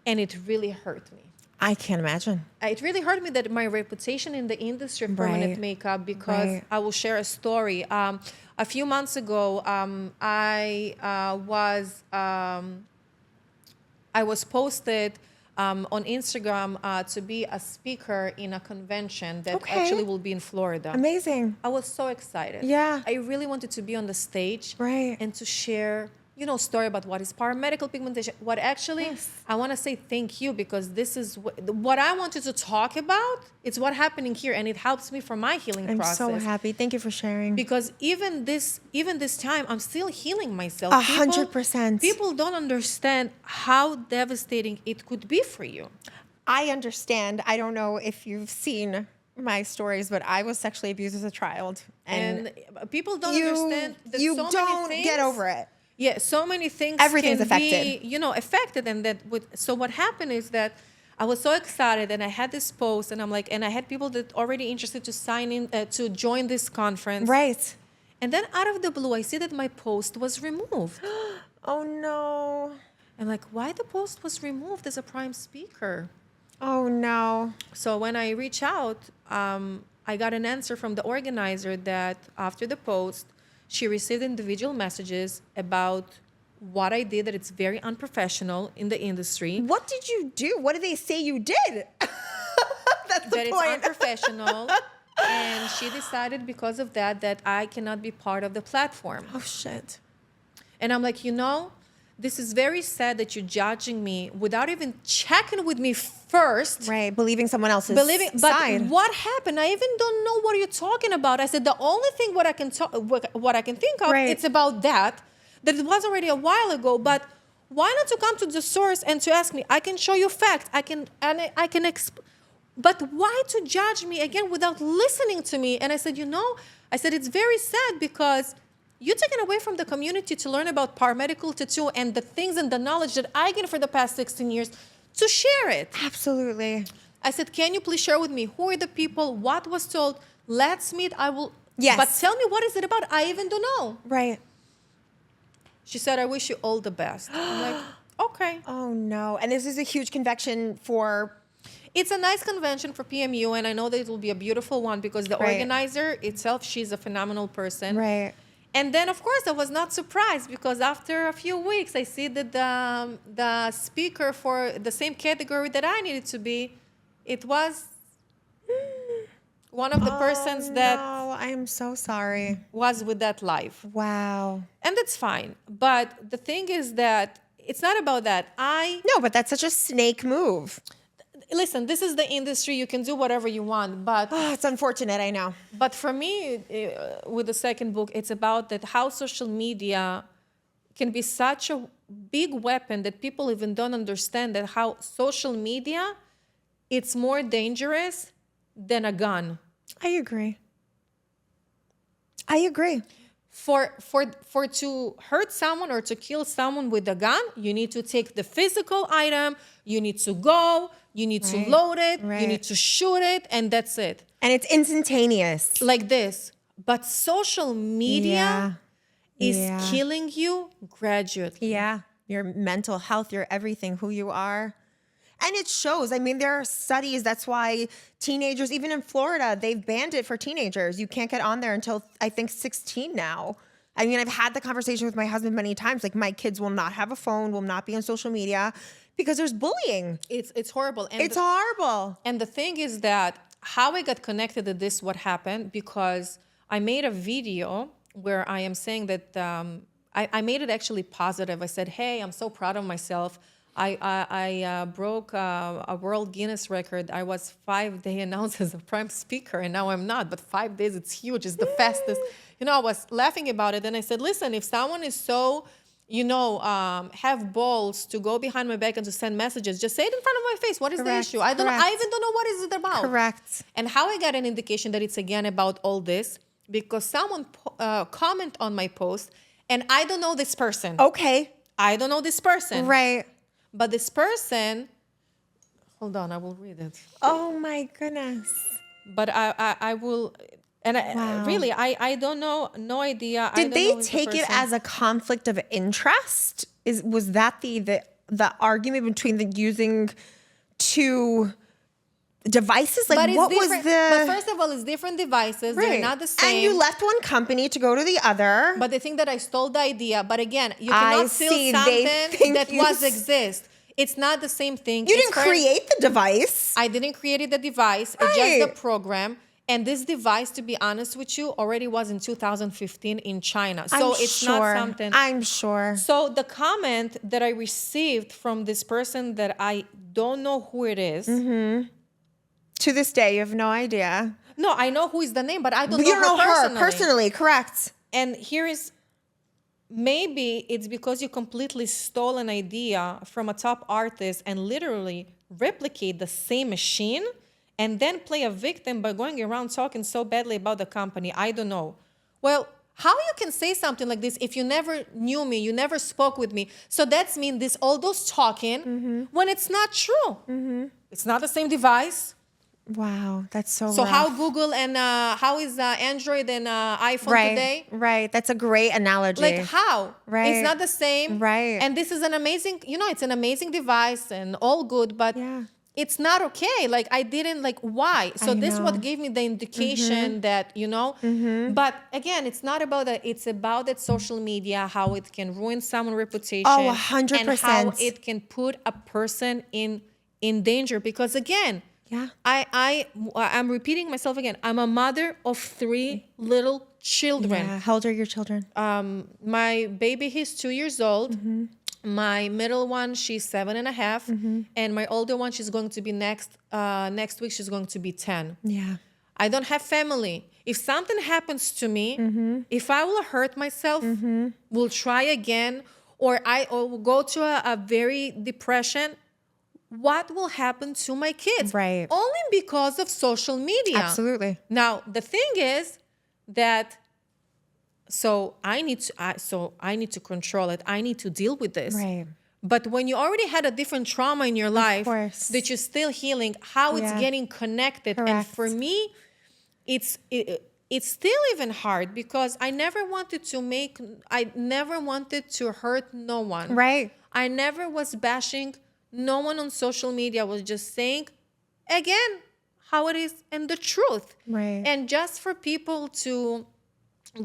it really hurt me.
I can't imagine.
It really hurt me that my reputation in the industry of permanent
Right.
makeup, because
Right.
I will share a story. A few months ago, I was posted on Instagram to be a speaker in a convention that
Okay.
actually will be in Florida.
Amazing.
I was so excited.
Yeah.
I really wanted to be on the stage,
Right.
and to share, story about what is paramedical pigmentation. What actually,
Yes.
I want to say thank you, because this is what I wanted to talk about. It's what happening here, and it helps me for my healing
I'm
process.
so happy. Thank you for sharing.
Because even this time, I'm still healing myself.
100%.
People don't understand how devastating it could be for you.
I understand. I don't know if you've seen my stories, but I was sexually abused as a child.
And people don't
you,
understand that
you
so
don't
many things,
get over it.
Yeah, so many things
Everything's
can
affected.
be, affected. And so what happened is that I was so excited, and I had this post, and I'm like, and I had people that already interested to sign in, to join this conference.
Right.
And then out of the blue, I see that my post was removed.
Oh, no.
I'm like, why the post was removed as a prime speaker?
Oh, no.
So when I reach out, I got an answer from the organizer that after the post, she received individual messages about what I did, that it's very unprofessional in the industry.
What did you do? What did they say you did? That's the
That it's
point.
unprofessional. And she decided because of that I cannot be part of the platform.
Oh, shit.
And I'm like, this is very sad that you're judging me without even checking with me first.
Right. Believing someone else's
But
side.
what happened? I even don't know what you're talking about. I said the only thing what I can think of,
Right.
it's about that it was already a while ago. But why not to come to the source and to ask me? I can show you facts. But why to judge me again without listening to me? And I said, it's very sad, because you're taken away from the community to learn about paramedical tattoo and the things and the knowledge that I gained for the past 16 years, to share it.
Absolutely.
I said, can you please share with me who are the people, what was told? Let's meet. I will.
Yes.
But tell me, what is it about? I even don't know.
Right.
She said, I wish you all the best. I'm like, okay.
Oh, no. And this is a huge convection for...
It's a nice convention for PMU, and I know that it will be a beautiful one, because the
Right.
organizer itself, she's a phenomenal person.
Right.
And then, of course, I was not surprised, because after a few weeks, I see that the speaker for the same category that I needed to be, it was one of the persons that
No, I am so sorry.
was with that live.
Wow.
And that's fine. But the thing is that it's not about that.
No, but that's such a snake move.
Listen, this is the industry. You can do whatever you want. But
Oh, it's unfortunate, I know.
But for me, with the second book, it's about that how social media can be such a big weapon that people even don't understand, that how social media, it's more dangerous than a gun.
I agree. I agree.
For to hurt someone or to kill someone with a gun, you need to take the physical item, you need to go, you need to load it, you need to shoot it, and that's it.
And it's instantaneous.
Like this. But social media is
Yeah.
killing you gradually.
Yeah. Your mental health, your everything, who you are. And it shows. I mean, there are studies. That's why teenagers, even in Florida, they've banned it for teenagers. You can't get on there until, I think, 16 now. I mean, I've had the conversation with my husband many times. Like, my kids will not have a phone, will not be on social media, because there's bullying.
It's horrible. And
It's horrible.
And the thing is that how I got connected to this, what happened, because I made a video where I am saying that I made it actually positive. I said, hey, I'm so proud of myself. I broke a world Guinness record. I was 5-day announced as a prime speaker, and now I'm not. But 5 days, it's huge. It's the fastest. I was laughing about it, and I said, listen, if someone is so, have balls to go behind my back and to send messages, just say it in front of my face. What is the issue? I even don't know what is it about.
Correct.
And how I got an indication that it's again about all this, because someone comment on my post, and I don't know this person.
Okay.
I don't know this person.
Right.
But this person, hold on, I will read it.
Oh, my goodness.
But I will, and really, I don't know, no idea.
Did they take it as a conflict of interest? Was that the argument between the using to devices? Like,
But it's
what was
different.
the...
But first of all, it's different devices. They're not the same.
And you left one company to go to the other.
But they think that I stole the idea. But again, you
I
cannot
see.
steal
They
something
think
that
you
was exist. It's not the same thing.
You didn't create the device.
I didn't create the device. It's just the program. And this device, to be honest with you, already was in 2015 in China. So it's not something.
I'm sure.
So the comment that I received from this person that I don't know who it is.
To this day, you have no idea.
No, I know who is the name, but I don't
You
know
don't
her
know her
personally.
personally, correct.
And here is, maybe it's because you completely stole an idea from a top artist and literally replicate the same machine and then play a victim by going around talking so badly about the company. I don't know. Well, how you can say something like this if you never knew me, you never spoke with me? So that's mean this all those talking when it's not true. It's not the same device.
Wow, that's so
So
rough.
how Google and how is Android and iPhone today?
Right, that's a great analogy.
Like how?
Right.
It's not the same.
Right.
And this is an amazing, it's an amazing device and all good, but it's not okay. Like I didn't why? So this is what gave me the indication that, but again, it's not about that. It's about that social media, how it can ruin someone's reputation.
Oh, 100%.
And how it can put a person in danger. Because again, I'm repeating myself again. I'm a mother of 3 little children.
Yeah. How old are your children?
My baby, he's 2 years old. My middle one, she's 7.5. And my older one, she's going to be next week, she's going to be 10.
Yeah.
I don't have family. If something happens to me, if I will hurt myself, will try again, or I will go to a very depression, what will happen to my kids?
Right.
Only because of social media.
Absolutely.
Now, the thing is that I need to control it. I need to deal with this.
Right.
But when you already had a different trauma in your life that you're still healing, how it's getting connected.
Correct.
And for me, it's still even hard because I never wanted to hurt no one.
Right.
I never was bashing no one on social media. I was just saying, again, how it is and the truth.
Right.
And just for people to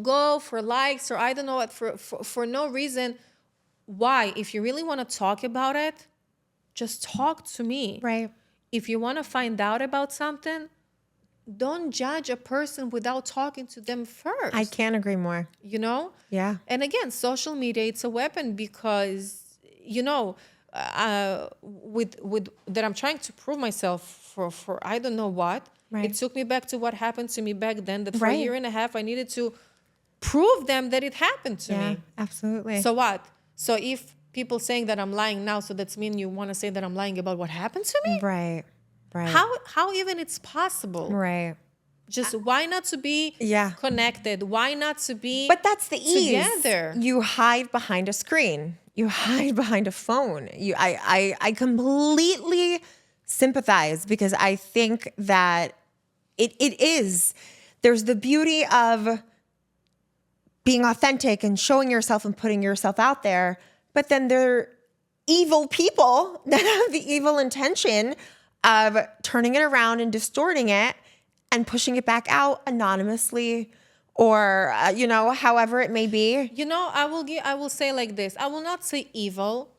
go for likes or I don't know what, for no reason. Why? If you really want to talk about it, just talk to me.
Right.
If you want to find out about something, don't judge a person without talking to them first.
I can't agree more.
Yeah. And again, social media, it's a weapon because, with that I'm trying to prove myself for I don't know what. Right. It took me back to what happened to me back then, that for a year and a half, I needed to prove them that it happened to me.
Absolutely.
So what? So if people saying that I'm lying now, so that's mean you want to say that I'm lying about what happened to me?
Right. Right.
How even it's possible?
Right.
Just why not to be connected? Why not to be
But that's the ease.
Together?
You hide behind a screen. You hide behind a phone. I completely sympathize because I think that it is. There's the beauty of being authentic and showing yourself and putting yourself out there. But then there are evil people that have the evil intention of turning it around and distorting it and pushing it back out anonymously or, however it may be.
I will say like this. I will not say evil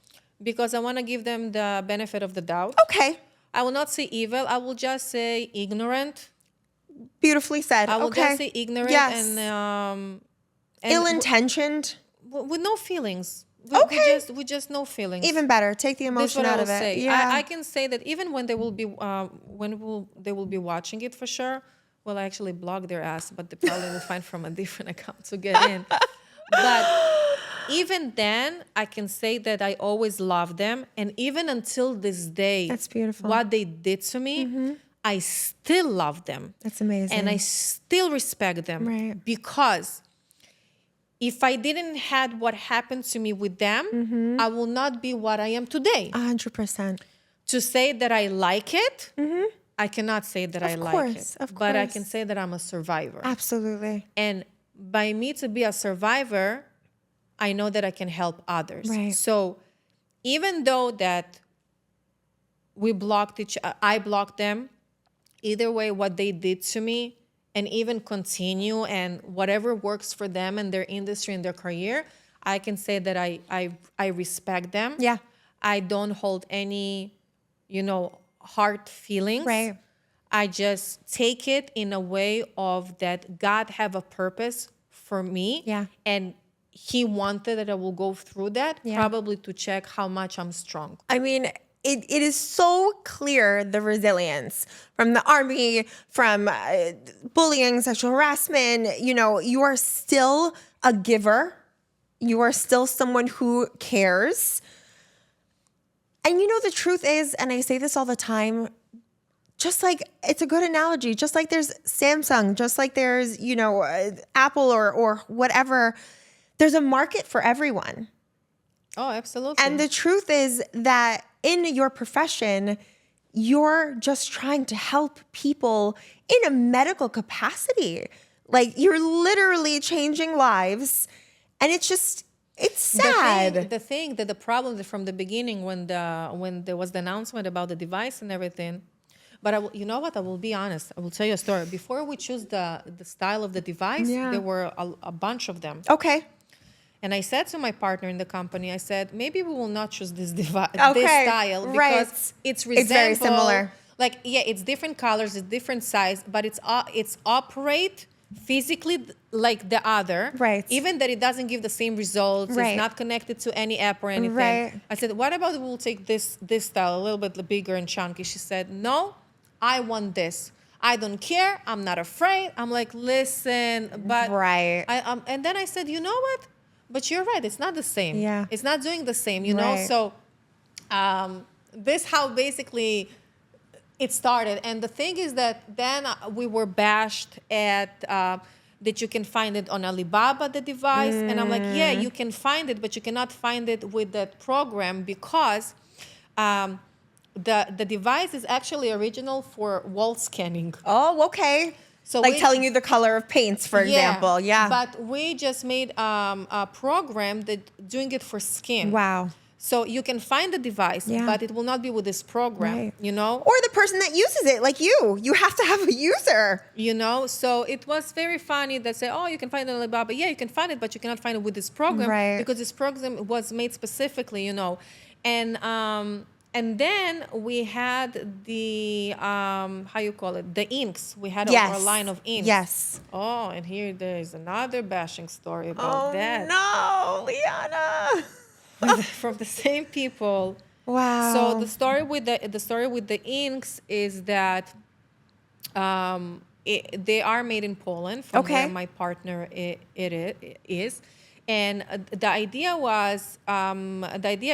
because I want to give them the benefit of the doubt.
Okay.
I will not say evil. I will just say ignorant.
Beautifully said.
I will just say ignorant and
ill-intentioned.
With no feelings. We just no feelings.
Even better. Take the emotion out of it.
Say.
Yeah.
I can say that even when they will be they will be watching it for sure. Well, I actually blocked their ass, but they probably will find from a different account to get in. But even then, I can say that I always loved them, and even until this day,
that's beautiful.
What they did to me, I still love them.
That's amazing.
And I still respect them.
Right.
Because if I didn't had what happened to me with them, I will not be what I am today.
100%.
To say that I like it, I cannot say that I like it.
Of course.
But I can say that I'm a survivor.
Absolutely.
And by me to be a survivor, I know that I can help others.
Right.
So even though that I blocked them. Either way, what they did to me, and even continue, and whatever works for them and their industry and their career, I can say that I respect them.
Yeah.
I don't hold any, hard feelings.
Right.
I just take it in a way of that God have a purpose for me.
Yeah.
And he wanted that I will go through that, probably to check how much I'm strong.
I mean, it is so clear, the resilience from the army, from bullying, sexual harassment. You are still a giver. You are still someone who cares. And the truth is, and I say this all the time, just like, it's a good analogy, just like there's Samsung, just like there's, Apple or whatever, there's a market for everyone.
Oh, absolutely.
And the truth is that in your profession, you're just trying to help people in a medical capacity. Like, you're literally changing lives. And it's sad.
The problem from the beginning, when there was the announcement about the device and everything. But you know what? I will be honest. I will tell you a story. Before we choose the style of the device, there were a bunch of them.
Okay.
And I said to my partner in the company, I said, maybe we will not choose this this style because it's
very similar.
Like, it's different colors, it's different size, but it's operate physically like the other.
Right.
Even that it doesn't give the same results.
Right.
It's not connected to any app or anything.
Right.
I said, what about we'll take this style, a little bit bigger and chunky? She said, no, I want this. I don't care. I'm not afraid. I'm like, listen, but
right.
And then I said, you know what? But you're right. It's not the same.
Yeah.
It's not doing the same, you know? So this how basically it started. And the thing is that then we were bashed at that you can find it on Alibaba, the device. And I'm like, yeah, you can find it, but you cannot find it with that program because the device is actually original for wall scanning.
Oh, okay. So like telling you the color of paints, for example. Yeah.
But we just made a program that doing it for skin.
Wow.
So you can find the device, but it will not be with this program, you know?
Or the person that uses it, like you. You have to have a user.
You know? So it was very funny that say, oh, you can find it on Alibaba. Yeah, you can find it, but you cannot find it with this program.
Right.
Because this program was made specifically, you know? And then we had the, how you call it? The inks. We had our line of inks.
Yes.
Oh, and here there is another bashing story about that.
Oh, no, Liana.
From the same people.
Wow.
So the story with the inks is that they are made in Poland from where my partner is. And the idea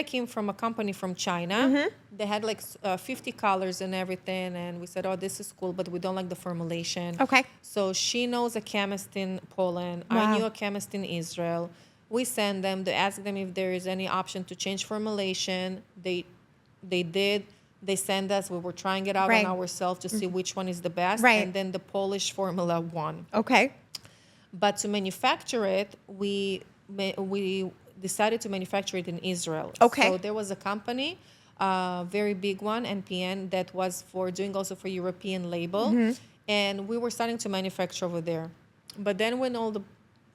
came from a company from China. Mm-hmm. They had like 50 colors and everything. And we said, oh, this is cool, but we don't like the formulation.
Okay.
So she knows a chemist in Poland.
Wow.
I knew a chemist in Israel. We send them to ask them if there is any option to change formulation. They did. They send us. We were trying it out on ourselves to see which one is the best.
Right.
And then the Polish formula won.
Okay.
But to manufacture it, we decided to manufacture it in Israel.
Okay.
So there was a company, very big one, NPN, that was for doing also for European label. Mm-hmm. And we were starting to manufacture over there. But then when all the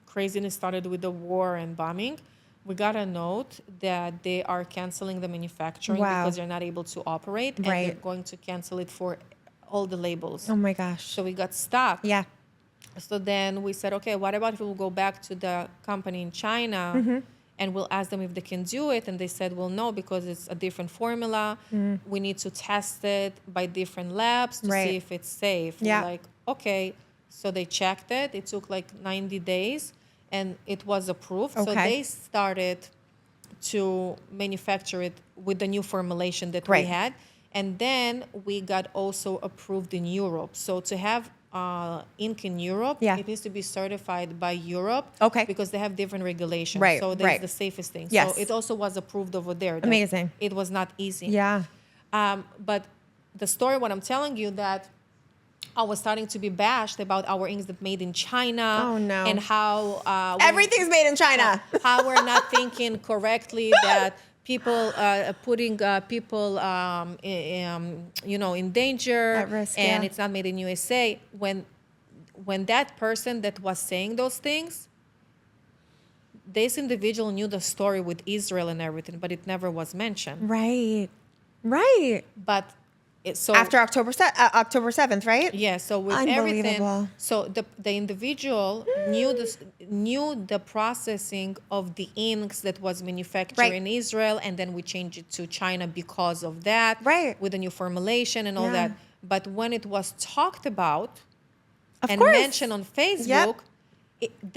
craziness started with the war and bombing, we got a note that they are canceling the manufacturing because they're not able to operate. And they're going to cancel it for all the labels.
Oh, my gosh.
So we got stuck.
Yeah.
So then we said, okay, what about if we'll go back to the company in China and we'll ask them if they can do it? And they said, well, no, because it's a different formula. We need to test it by different labs to see if it's safe.
Yeah.
We're like, okay. So they checked it. It took like 90 days and it was approved. Okay. So they started to manufacture it with the new formulation that we had. And then we got also approved in Europe. So to have ink in Europe, it needs to be certified by Europe because they have different regulations. Right, so that's the safest thing.
Yes.
So it also was approved over there.
Amazing.
It was not easy.
Yeah.
But the story, what I'm telling you, that I was starting to be bashed about our inks that made in China.
Oh, no.
And how...
everything's made in China.
How we're not thinking correctly, that people putting people in danger,
At risk,
and
yeah.
it's not made in USA. When that person that was saying those things, this individual knew the story with Israel and everything, but it never was mentioned.
Right. Right.
But so
After October 7th, right?
yeah, so with everything,
Unbelievable.
so the individual knew the processing of the inks that was manufactured
Right.
in Israel, and then we changed it to China because of that,
Right.
with a new formulation and all
Yeah.
that. But when it was talked about
Of
and
course.
mentioned on Facebook,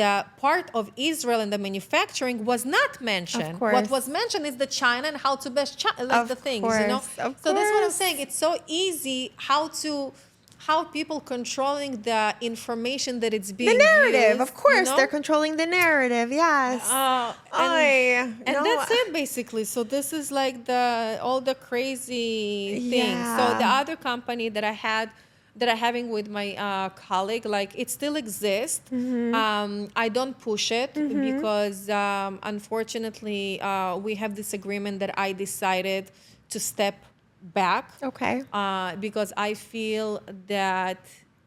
the part of Israel and the manufacturing was not mentioned. What
course.
was mentioned is the China and how to best
Of
the things,
course, of
So that's what I'm
course.
saying. It's so easy how people controlling the information that it's being
The narrative,
used,
of course. They're controlling the narrative. Yes.
and
No.
that's it basically. So this is like all the crazy things. So the
Yeah.
other company that I'm having with my colleague, like it still exists. I don't push it because unfortunately we have this agreement that I decided to step back.
Okay.
Because I feel that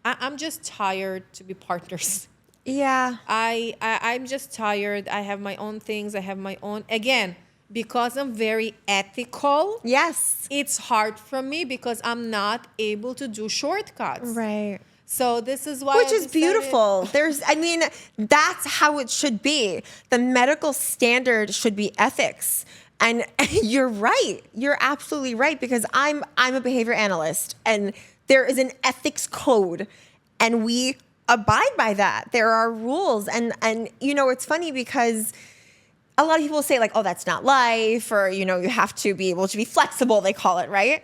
I'm just tired to be partners.
Yeah.
I'm just tired. I have my own things. I have my own, again, because I'm very ethical.
Yes.
It's hard for me because I'm not able to do shortcuts.
Right.
So this is why
Which
I
is
decided-
beautiful. That's how it should be. The medical standard should be ethics. And you're right. You're absolutely right, because I'm a behavior analyst, and there is an ethics code, and we abide by that. There are rules, and it's funny because a lot of people say like, oh, that's not life, or you have to be able to be flexible, they call it, right?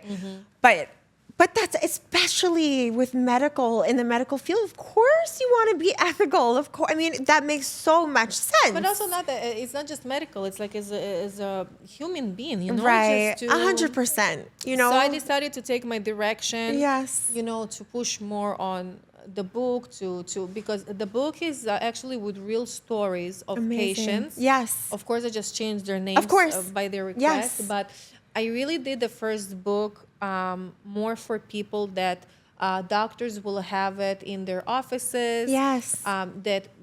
But that's especially with in the medical field. Of course, you want to be ethical. Of course, that makes so much sense.
But also it's not just medical. It's like as a human being,
right?
Just to-
100%.
So I decided to take my direction.
Yes.
To push more on the book because the book is actually with real stories of
Amazing.
patients.
Yes.
Of course, I just changed their names.
Of course.
By their request.
Yes.
But I really did the first book more for people that doctors will have it in their offices.
Yes.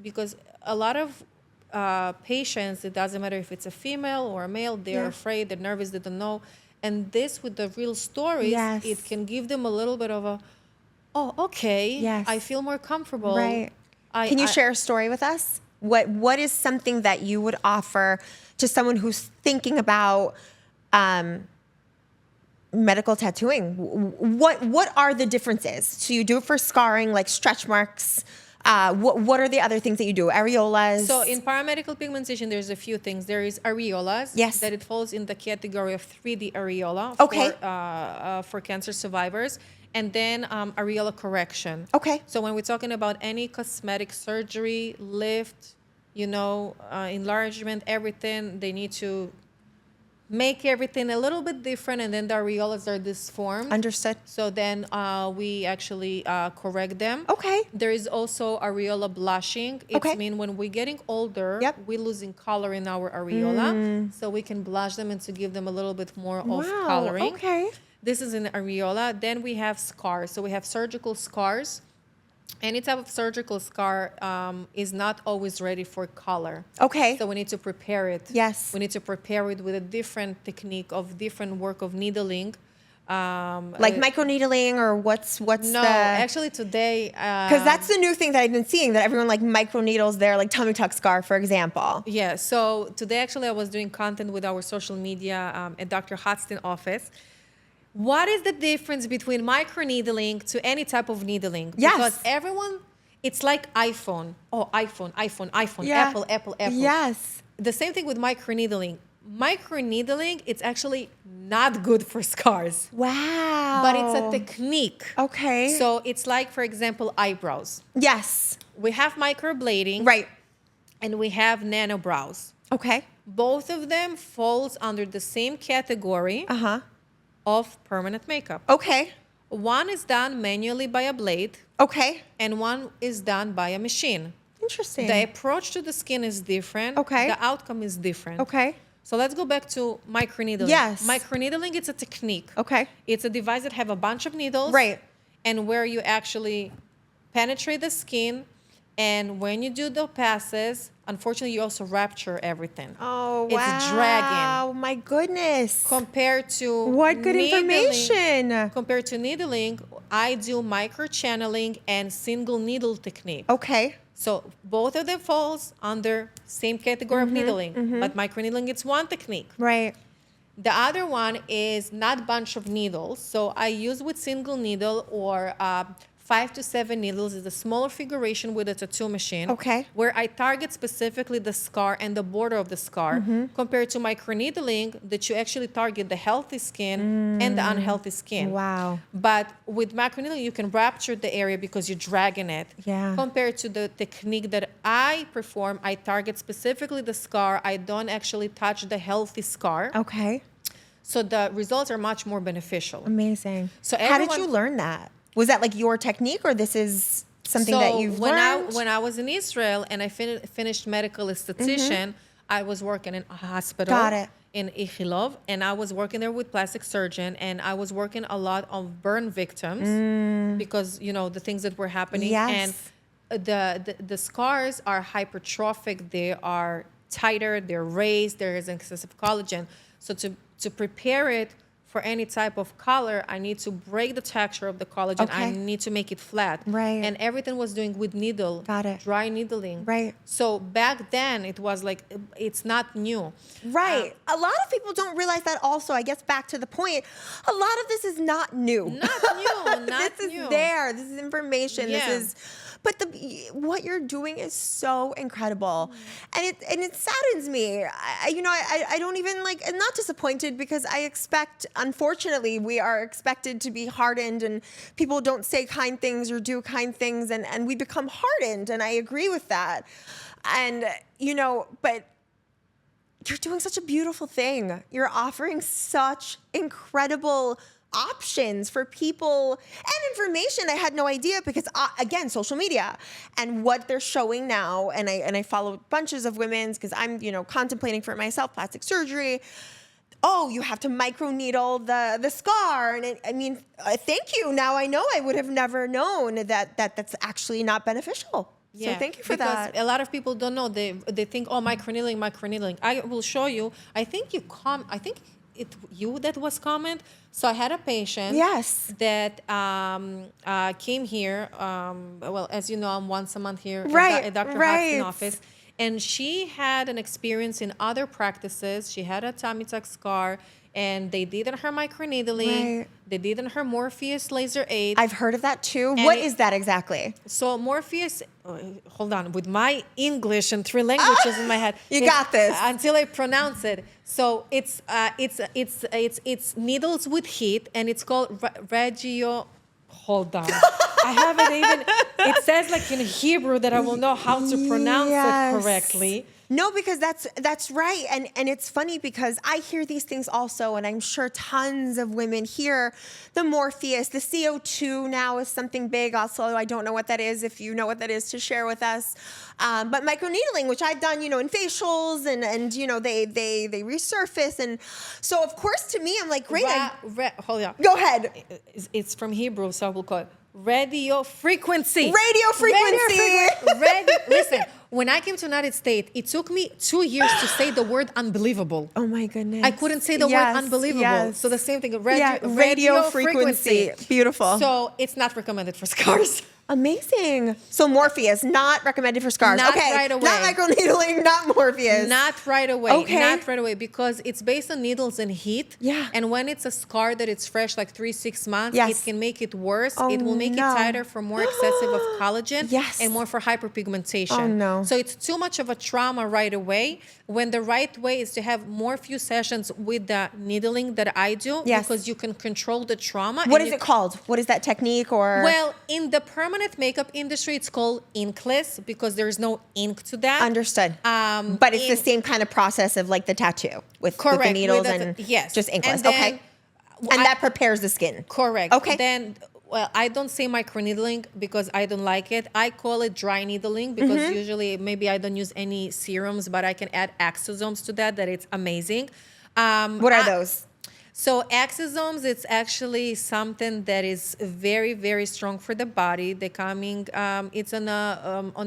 Because a lot of patients, it doesn't matter if it's a female or a male, they're afraid, they're nervous, they don't know. And this with the real stories,
Yes.
it can give them a little bit of okay,
Yes.
I feel more comfortable.
Right. Can you share a story with us? What is something that you would offer to someone who's thinking about medical tattooing? What are the differences? So you do it for scarring, like stretch marks. What are the other things that you do? Areolas?
So in paramedical pigmentation, there's a few things. There is areolas.
Yes.
That it falls in the category of 3D areola
Okay.
for cancer survivors. And then areola correction.
Okay.
So when we're talking about any cosmetic surgery, lift, enlargement, everything, they need to make everything a little bit different, and then the areolas are disformed.
Understood.
So then we actually correct them.
Okay.
There is also areola blushing. It's
Okay.
mean when we're getting older,
Yep.
we're losing color in our areola. So we can blush them and to give them a little bit more of
Wow.
coloring.
Okay.
This is an areola. Then we have scars. So we have surgical scars. Any type of surgical scar is not always ready for color.
Okay.
So we need to prepare it.
Yes.
We need to prepare it with a different technique of different work of needling.
Like microneedling, or what's
No,
the...
actually today.
Because that's the new thing that I've been seeing, that everyone like microneedles their like tummy tuck scar, for example.
Yeah. So today, actually, I was doing content with our social media at Dr. Hotston office. What is the difference between microneedling to any type of needling?
Yes.
Because everyone, it's like iPhone. Oh, iPhone,
Yeah.
Apple.
Yes.
The same thing with microneedling. Microneedling, it's actually not good for scars.
Wow.
But it's a technique.
Okay.
So it's like, for example, eyebrows.
Yes.
We have microblading.
Right.
And we have nanobrows.
Okay.
Both of them falls under the same category
Uh-huh.
of permanent makeup.
Okay.
One is done manually by a blade,
Okay.
and one is done by a machine.
Interesting.
The approach to the skin is different.
Okay.
The outcome is different.
Okay.
So let's go back to microneedling.
Yes.
Microneedling, it's a technique.
Okay.
It's a device that have a bunch of needles.
Right.
And where you actually penetrate the skin. And when you do the passes, unfortunately, you also rupture everything.
Oh,
It's dragging.
Oh, my goodness.
Compared to
What good information.
Compared to needling, I do microchanneling and single needle technique.
Okay.
So both of them falls under same category of needling, but microneedling it's one technique.
Right.
The other one is not bunch of needles. So I use with single needle or 5 to 7 needles is a smaller configuration with a tattoo machine.
Okay.
Where I target specifically the scar and the border of the scar, compared to microneedling that you actually target the healthy skin and the unhealthy skin.
Wow.
But with microneedling, you can rupture the area because you're dragging it.
Yeah.
Compared to the technique that I perform, I target specifically the scar. I don't actually touch the healthy scar.
Okay.
So the results are much more beneficial.
Amazing.
So
how did
everyone-
you learn that? Was that like your technique, or this is something that you've learned?
When I was in Israel and I finished medical esthetician, I was working in a hospital.
Got it.
In Ichilov, and I was working there with plastic surgeon, and I was working a lot on burn victims because the things that were happening.
Yes.
And the scars are hypertrophic, they are tighter, they're raised, there is excessive collagen. So to prepare it for any type of color, I need to break the texture of the collagen. I
Okay.
need to make it flat.
Right.
And everything was doing with needle.
Got it.
Dry needling.
Right.
So back then it was like, it's not new.
Right. A lot of people don't realize that also. I guess back to the point, a lot of this is not new.
Not new, not
this
new.
is there. This is information.
Yeah.
This is, but what you're doing is so incredible, and it saddens me. I don't even I'm not disappointed because I expect, unfortunately, we are expected to be hardened, and people don't say kind things or do kind things, and we become hardened, and I agree with that, and but. You're doing such a beautiful thing. You're offering such incredible options for people and information I had no idea because, again, social media and what they're showing now. And I follow bunches of women's because I'm, contemplating for myself plastic surgery. Oh, you have to microneedle the scar. And thank you. Now I know. I would have never known that's actually not beneficial. So thank you for
because
that.
A lot of people don't know. They think, oh, microneedling. I will show you. I think you that was comment. So I had a patient that came here. Well, as you know, I'm once a month here at Dr. Hodgson office. And she had an experience in other practices. She had a tummy tuck scar. And they did her microneedling.
Right.
They did her Morpheus laser aid.
I've heard of that too.
And
What is that exactly?
So Morpheus, hold on, with my English and 3 languages in my head,
You got this.
until I pronounce it. So it's needles with heat, and it's called regio. Hold on, I haven't even. It says in Hebrew that I will know how to pronounce it correctly.
No, because that's right. And it's funny because I hear these things also, and I'm sure tons of women hear the Morpheus, the CO2 now is something big also. I don't know what that is. If you know what that is, to share with us. But microneedling, which I've done, in facials and they resurface. And so of course to me, I'm like, great.
Hold on.
Go ahead.
It's from Hebrew, so I will call it radio frequency.
Radio frequency.
Listen, when I came to the United States, it took me 2 years to say the word unbelievable.
Oh my goodness.
I couldn't say the word unbelievable.
Yes.
So the same thing,
radio frequency. Beautiful.
So it's not recommended for scars.
Amazing. So Morpheus, not recommended for scars.
Not
okay.
right away.
Not microneedling, not Morpheus.
Not right away.
Okay.
Not right away, because it's based on needles and heat.
Yeah.
And when it's a scar that it's fresh, like 3-6 months,
Yes.
it can make it worse.
Oh,
it will make
no.
it tighter for more excessive of collagen.
Yes.
And more for hyperpigmentation.
Oh, no.
So it's too much of a trauma right away, when the right way is to have few sessions with the needling that I do.
Yes.
Because you can control the trauma.
What is it called? What is that technique or?
Well, in the permanent makeup industry, it's called inkless because there's no ink to that.
Understood. But it's the same kind of process of the tattoo with the needles and
yes,
just inkless.
And then
okay. And that prepares the skin.
Correct.
Okay.
Then well, I don't say microneedling because I don't like it. I call it dry needling because usually maybe I don't use any serums, but I can add exosomes to that it's amazing.
What are those?
So exosomes, it's actually something that is very, very strong for the body. They're coming, it's on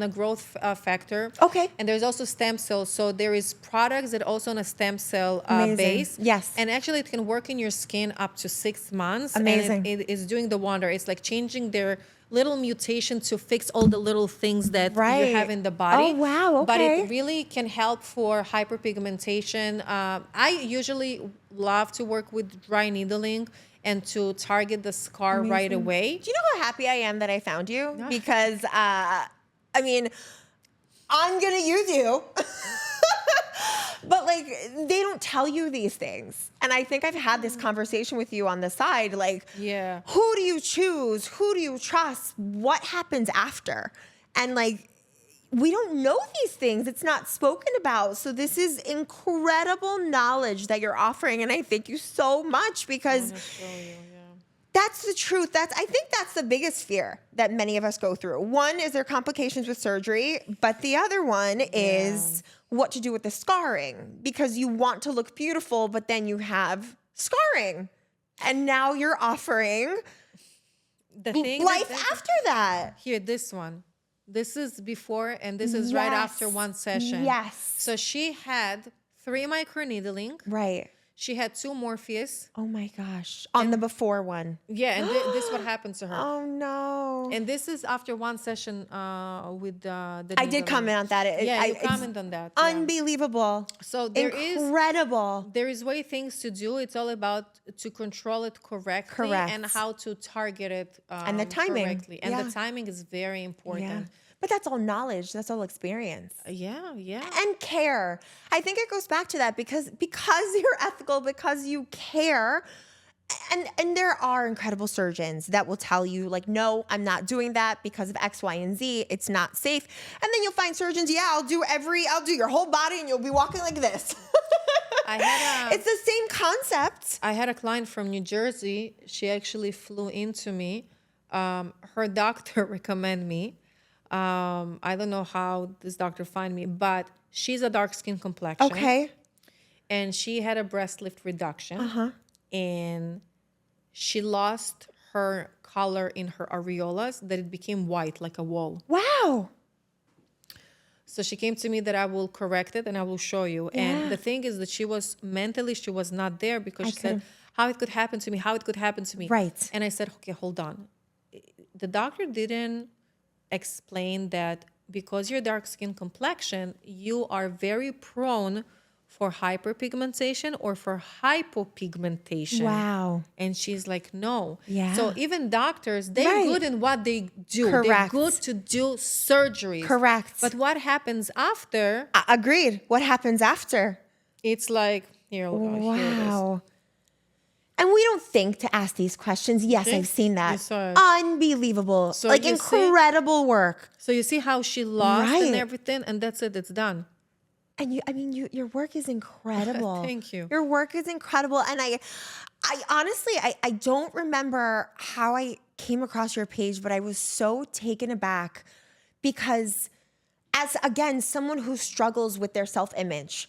a growth factor.
Okay.
And there's also stem cells. So there is products that also on a stem cell base.
Yes.
And actually it can work in your skin up to 6 months.
Amazing.
And it is doing the wonder. It's like changing their little mutation to fix all the little things that you have in the body.
Oh, wow,
But
okay.
it really can help for hyperpigmentation. I usually love to work with dry needling and to target the scar right away.
Do you know how happy I am that I found you? Because, I mean, I'm going to use you. But like, they don't tell you these things. And I think I've had this conversation with you on the side. Like,
Yeah.
who do you choose? Who do you trust? What happens after? And like, we don't know these things. It's not spoken about. So this is incredible knowledge that you're offering. And I thank you so much because that's the truth. I think that's the biggest fear that many of us go through. One is there complications with surgery, but the other one is what to do with the scarring, because you want to look beautiful, but then you have scarring. And now you're offering
The thing
life after that.
Here, this one. This is before and this is right after one session.
Yes.
So she had 3 microneedling.
Right.
She had 2 Morpheus.
Oh my gosh. On the before one.
Yeah, and this what happened to her.
Oh no.
And this is after one session with the
I did comment on that.
You comment on that. Yeah.
Unbelievable.
So there
Incredible.
is way things to do. It's all about to control it correctly and how to target it
And the timing.
correctly. And the timing is very important.
Yeah. But that's all knowledge. That's all experience.
Yeah, yeah.
And care. I think it goes back to that because you're ethical, because you care. And there are incredible surgeons that will tell you, like, no, I'm not doing that because of X, Y, and Z. It's not safe. And then you'll find surgeons, I'll do your whole body and you'll be walking like this. It's the same concept.
I had a client from New Jersey. She actually flew into me. Her doctor recommended me. I don't know how this doctor find me, but she's a dark skin complexion.
Okay.
And she had a breast lift reduction. And she lost her color in her areolas, that it became white like a wall.
Wow.
So she came to me that I will correct it and I will show you.
Yeah.
And the thing is that she was not there because she said, how it could happen to me, how it could happen to me.
Right.
And I said, okay, hold on. The doctor didn't explain that because you're dark skin complexion, you are very prone for hyperpigmentation or for hypopigmentation.
Wow.
And she's like, no.
Yeah.
So even doctors, they're good in what they do.
Correct.
They're good to do surgeries.
Correct.
But what happens after?
Agreed. What happens after?
It's like, here it is.
Wow. And we don't think to ask these questions. Yes, I've seen that.
You saw it.
Unbelievable.
So
like
you
incredible work.
So you see how she lost and
Right.
everything, and that's it. It's done.
And your work is incredible.
Thank you.
Your work is incredible. And I honestly, I don't remember how I came across your page, but I was so taken aback because as, again, someone who struggles with their self-image,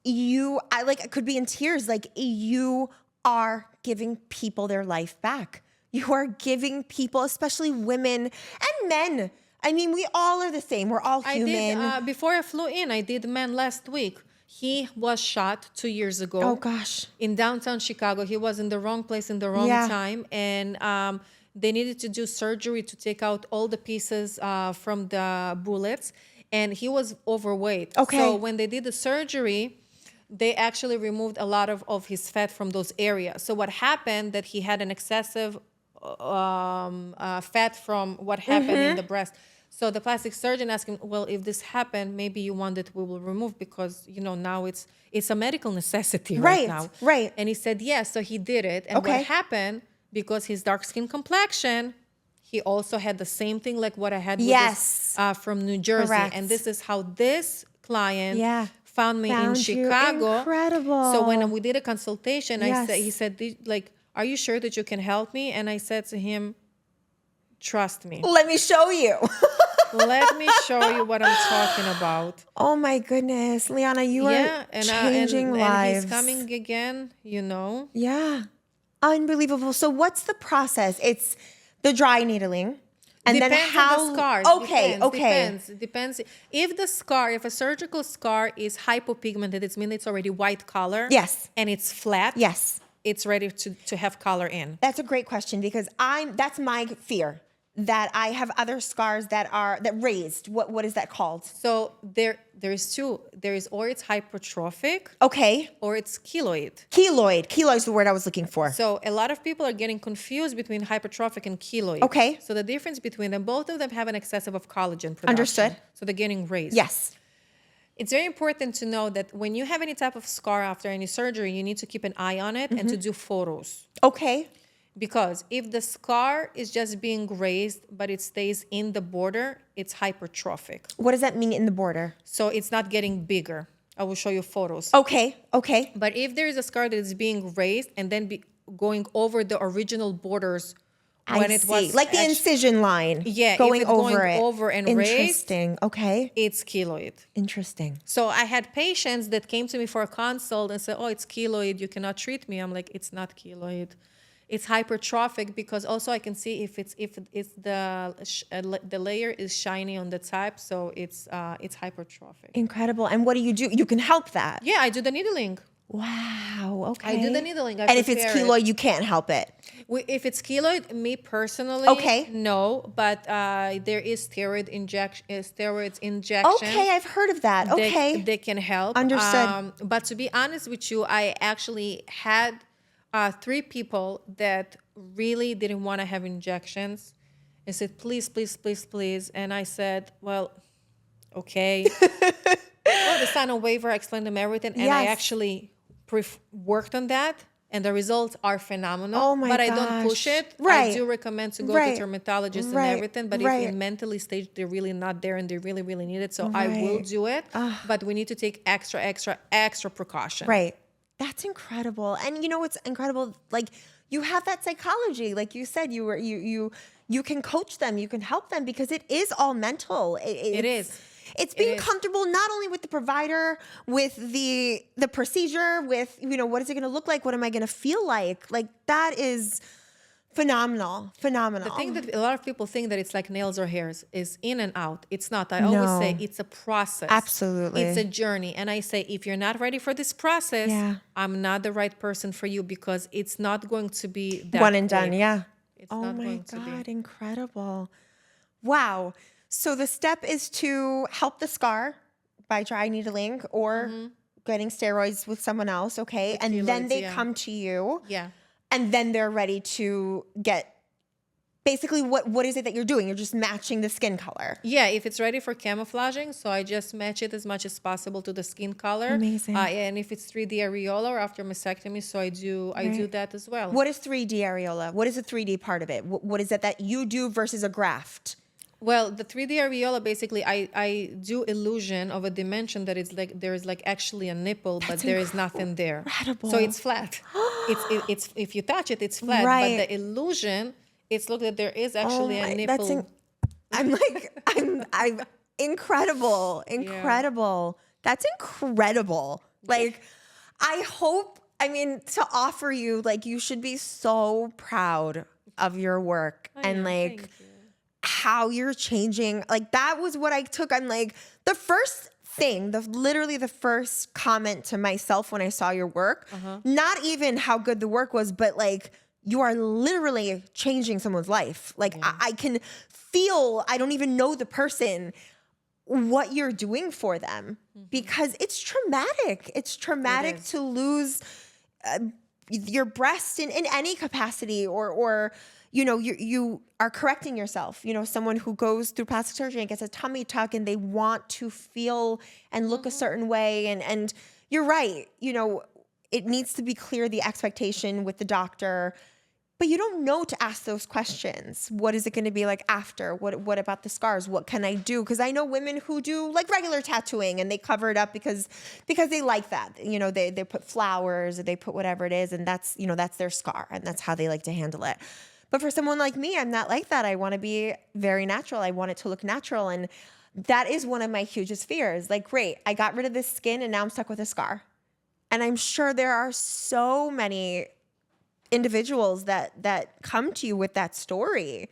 I could be in tears. Like, you are giving people their life back. You are giving people, especially women and men. I mean, we all are the same. We're all human.
I did, before I flew in, I did man last week. He was shot 2 years ago.
Oh, gosh.
In downtown Chicago. He was in the wrong place in the wrong time. And they needed to do surgery to take out all the pieces from the bullets. And he was overweight.
Okay.
So when they did the surgery, they actually removed a lot of his fat from those areas. So what happened that he had an excessive fat from what happened in the breast. So the plastic surgeon asked him, well, if this happened, maybe you want it, we will remove because, now it's a medical necessity right now.
Right.
And he said, yes. So he did it. And what happened, because his dark skin complexion, he also had the same thing like what I had with this, from New Jersey.
Correct.
And this is how this client found me in
you.
Chicago.
Incredible.
So when we did a consultation, he said, like, are you sure that you can help me? And I said to him, trust me.
Let me show you.
Let me show you what I'm talking about.
Oh my goodness, Liana, you are changing lives.
And he's coming again, you know.
Yeah, unbelievable. So what's the process? It's the dry needling. And
depends
then how,
on the scars. Depends. If a surgical scar is hypopigmented, it means it's already white color.
Yes.
And it's flat.
Yes.
It's ready to have color in.
That's a great question because that's my fear, that I have other scars that raised. What is that called?
So there is two. There is, or it's hypertrophic.
Okay.
Or it's keloid.
Keloid is the word I was looking for.
So a lot of people are getting confused between hypertrophic and keloid.
Okay.
So the difference between them, both of them have an excessive of collagen production.
Understood.
So they're getting raised.
Yes.
It's very important to know that when you have any type of scar after any surgery, you need to keep an eye on it and to do photos.
Okay.
Because if the scar is just being raised, but it stays in the border, it's hypertrophic.
What does that mean in the border?
So it's not getting bigger. I will show you photos.
Okay. Okay.
But if there is a scar that is being raised and then going over the original borders when it was
like the incision line.
Yeah,
going
if it's
over
going
it.
over and
Interesting.
raised,
okay.
it's keloid.
Interesting.
So I had patients that came to me for a consult and said, "Oh, it's keloid. You cannot treat me." I'm like, "It's not keloid. It's hypertrophic because also I can see if the layer is shiny on the top, so it's hypertrophic."
Incredible. And what do? You can help that.
Yeah, I do the needling.
Wow. Okay.
I do the needling.
And if it's keloid, you can't help it.
If it's keloid, me personally, no. But there is steroids injection.
Okay, I've heard of that. Okay,
they can help.
Understood.
But to be honest with you, I actually had 3 people that really didn't want to have injections and said, please, please, please, please. And I said, well, okay. They signed a waiver, I explained them everything. And I actually worked on that. And the results are phenomenal.
Oh my
But
gosh.
I don't push it.
Right.
I do recommend to go to dermatologists and everything. But if in mentally stage, they're really not there and they really, really need it. So I will do it. But we need to take extra precaution.
Right. That's incredible. And you know what's incredible? Like you have that psychology. Like you said, you can coach them, you can help them because it is all mental.
It is.
It's being comfortable not only with the provider, with the procedure, with, what is it going to look like? What am I going to feel like? Like that is phenomenal. Phenomenal.
The thing that a lot of people think that it's like nails or hairs is in and out. It's not. I always say it's a process.
Absolutely.
It's a journey. And I say, if you're not ready for this process, I'm not the right person for you because it's not going to be that
one and
quick.
done. Yeah.
It's
Oh
not
my
going to
God.
be.
Incredible. Wow. So the step is to help the scar by dry needling or getting steroids with someone else. Okay. And then they come to you.
Yeah.
And then they're ready to get basically what is it that you're doing? You're just matching the skin color.
Yeah, if it's ready for camouflaging, so I just match it as much as possible to the skin color.
Amazing.
And if it's 3D areola or after mastectomy, so I do that as well.
What is 3D areola? What is the 3D part of it? What is it that you do versus a graft?
Well, the 3D areola, basically, I do illusion of a dimension that it's like there is like actually a nipple, but there is nothing there.
Incredible.
So it's flat. it's if you touch it, it's flat.
Right.
But the illusion, it's look that there is actually a nipple.
I'm incredible.
Yeah.
That's incredible. Like, I hope, to offer you, like, you should be so proud of your work and like how you're changing. Like, that was what I took. I'm like, the first thing, literally the first comment to myself when I saw your work, not even how good the work was, but like, you are literally changing someone's life. Like I can feel, I don't even know the person, what you're doing for them because it's traumatic. It's traumatic to lose your breast in any capacity or you are correcting yourself. Someone who goes through plastic surgery and gets a tummy tuck and they want to feel and look a certain way. And you're right. It needs to be clear, the expectation with the doctor. But you don't know to ask those questions. What is it going to be like after? What about the scars? What can I do? Because I know women who do like regular tattooing and they cover it up because they like that. You know, they put flowers or they put whatever it is, and that's, you know, that's their scar and that's how they like to handle it. But for someone like me, I'm not like that. I want to be very natural. I want it to look natural. And that is one of my hugest fears. Like, great, I got rid of this skin and now I'm stuck with a scar. And I'm sure there are so many individuals that come to you with that story.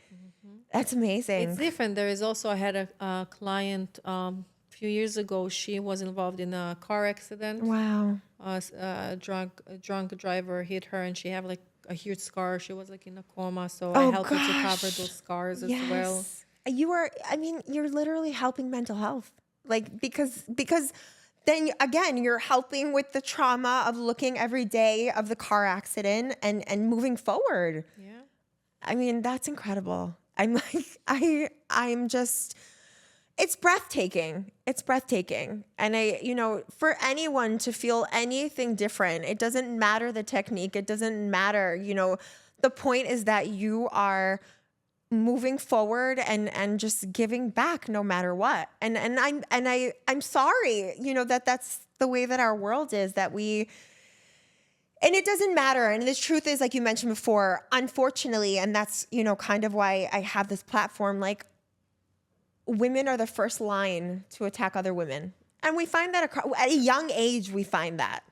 That's amazing.
It's different. There is also, I had a client few years ago. She was involved in a car accident.
Wow.
A drunk driver hit her, and she had like a huge scar. She was like in a coma, so
Oh,
I helped her to cover
gosh.
those scars as
Yes.
well.
You're literally helping mental health. Like, because then again, you're helping with the trauma of looking every day of the car accident and moving forward.
Yeah.
I mean, that's incredible. I'm like, I'm just, it's breathtaking. It's breathtaking. And for anyone to feel anything different, it doesn't matter the technique. It doesn't matter, the point is that you are moving forward and just giving back no matter what. And I'm sorry, that's the way that our world is, that and it doesn't matter. And the truth is, like you mentioned before, unfortunately, and that's, kind of why I have this platform, like, women are the first line to attack other women. And we find that at a young age, we find that.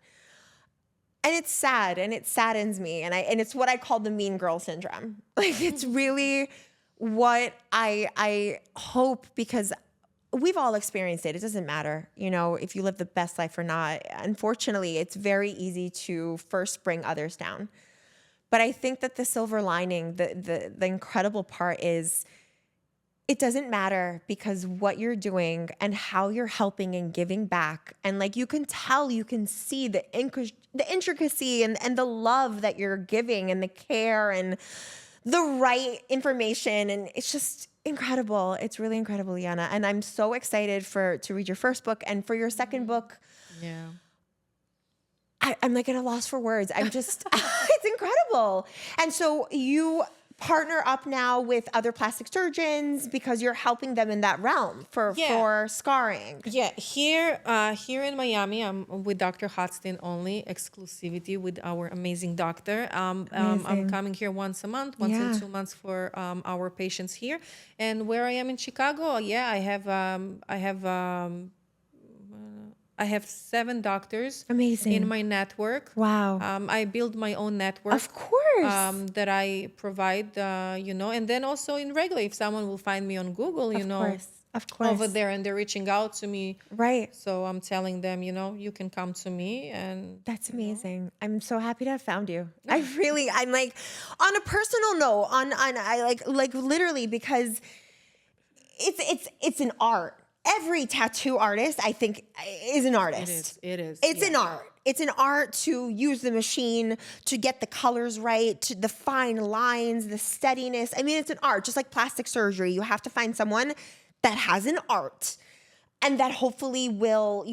And it's sad, and it saddens me. And it's what I call the mean girl syndrome. Like, it's really what I hope, because we've all experienced it. It doesn't matter, if you live the best life or not. Unfortunately, it's very easy to first bring others down. But I think that the silver lining, the incredible part is, it doesn't matter, because what you're doing and how you're helping and giving back, and like you can see the intricacy and the love that you're giving and the care and the right information, and it's just incredible. It's really incredible, Liana, and I'm so excited to read your first book and for your second book.
Yeah.
I'm like at a loss for words. I'm just, it's incredible. And so you partner up now with other plastic surgeons because you're helping them in that realm for scarring.
Yeah, here in Miami, I'm with Dr. Hotstein only, exclusivity with our amazing doctor. I'm coming here once a month, once in 2 months for our patients here. And where I am in Chicago, I have 7 doctors in my network.
Wow.
I build my own network.
Of course.
That I provide, and then also in regular, if someone will find me on Google,
Of course.
over there, and they're reaching out to me.
Right.
So I'm telling them, you can come to me. And
that's amazing. I'm so happy to have found you. I'm like, on a personal note, I like literally, because it's an art. Every tattoo artist, I think, is an artist.
It is.
It's an art. It's an art to use the machine, to get the colors right, to the fine lines, the steadiness. I mean, it's an art, just like plastic surgery. You have to find someone that has an art, and that hopefully will,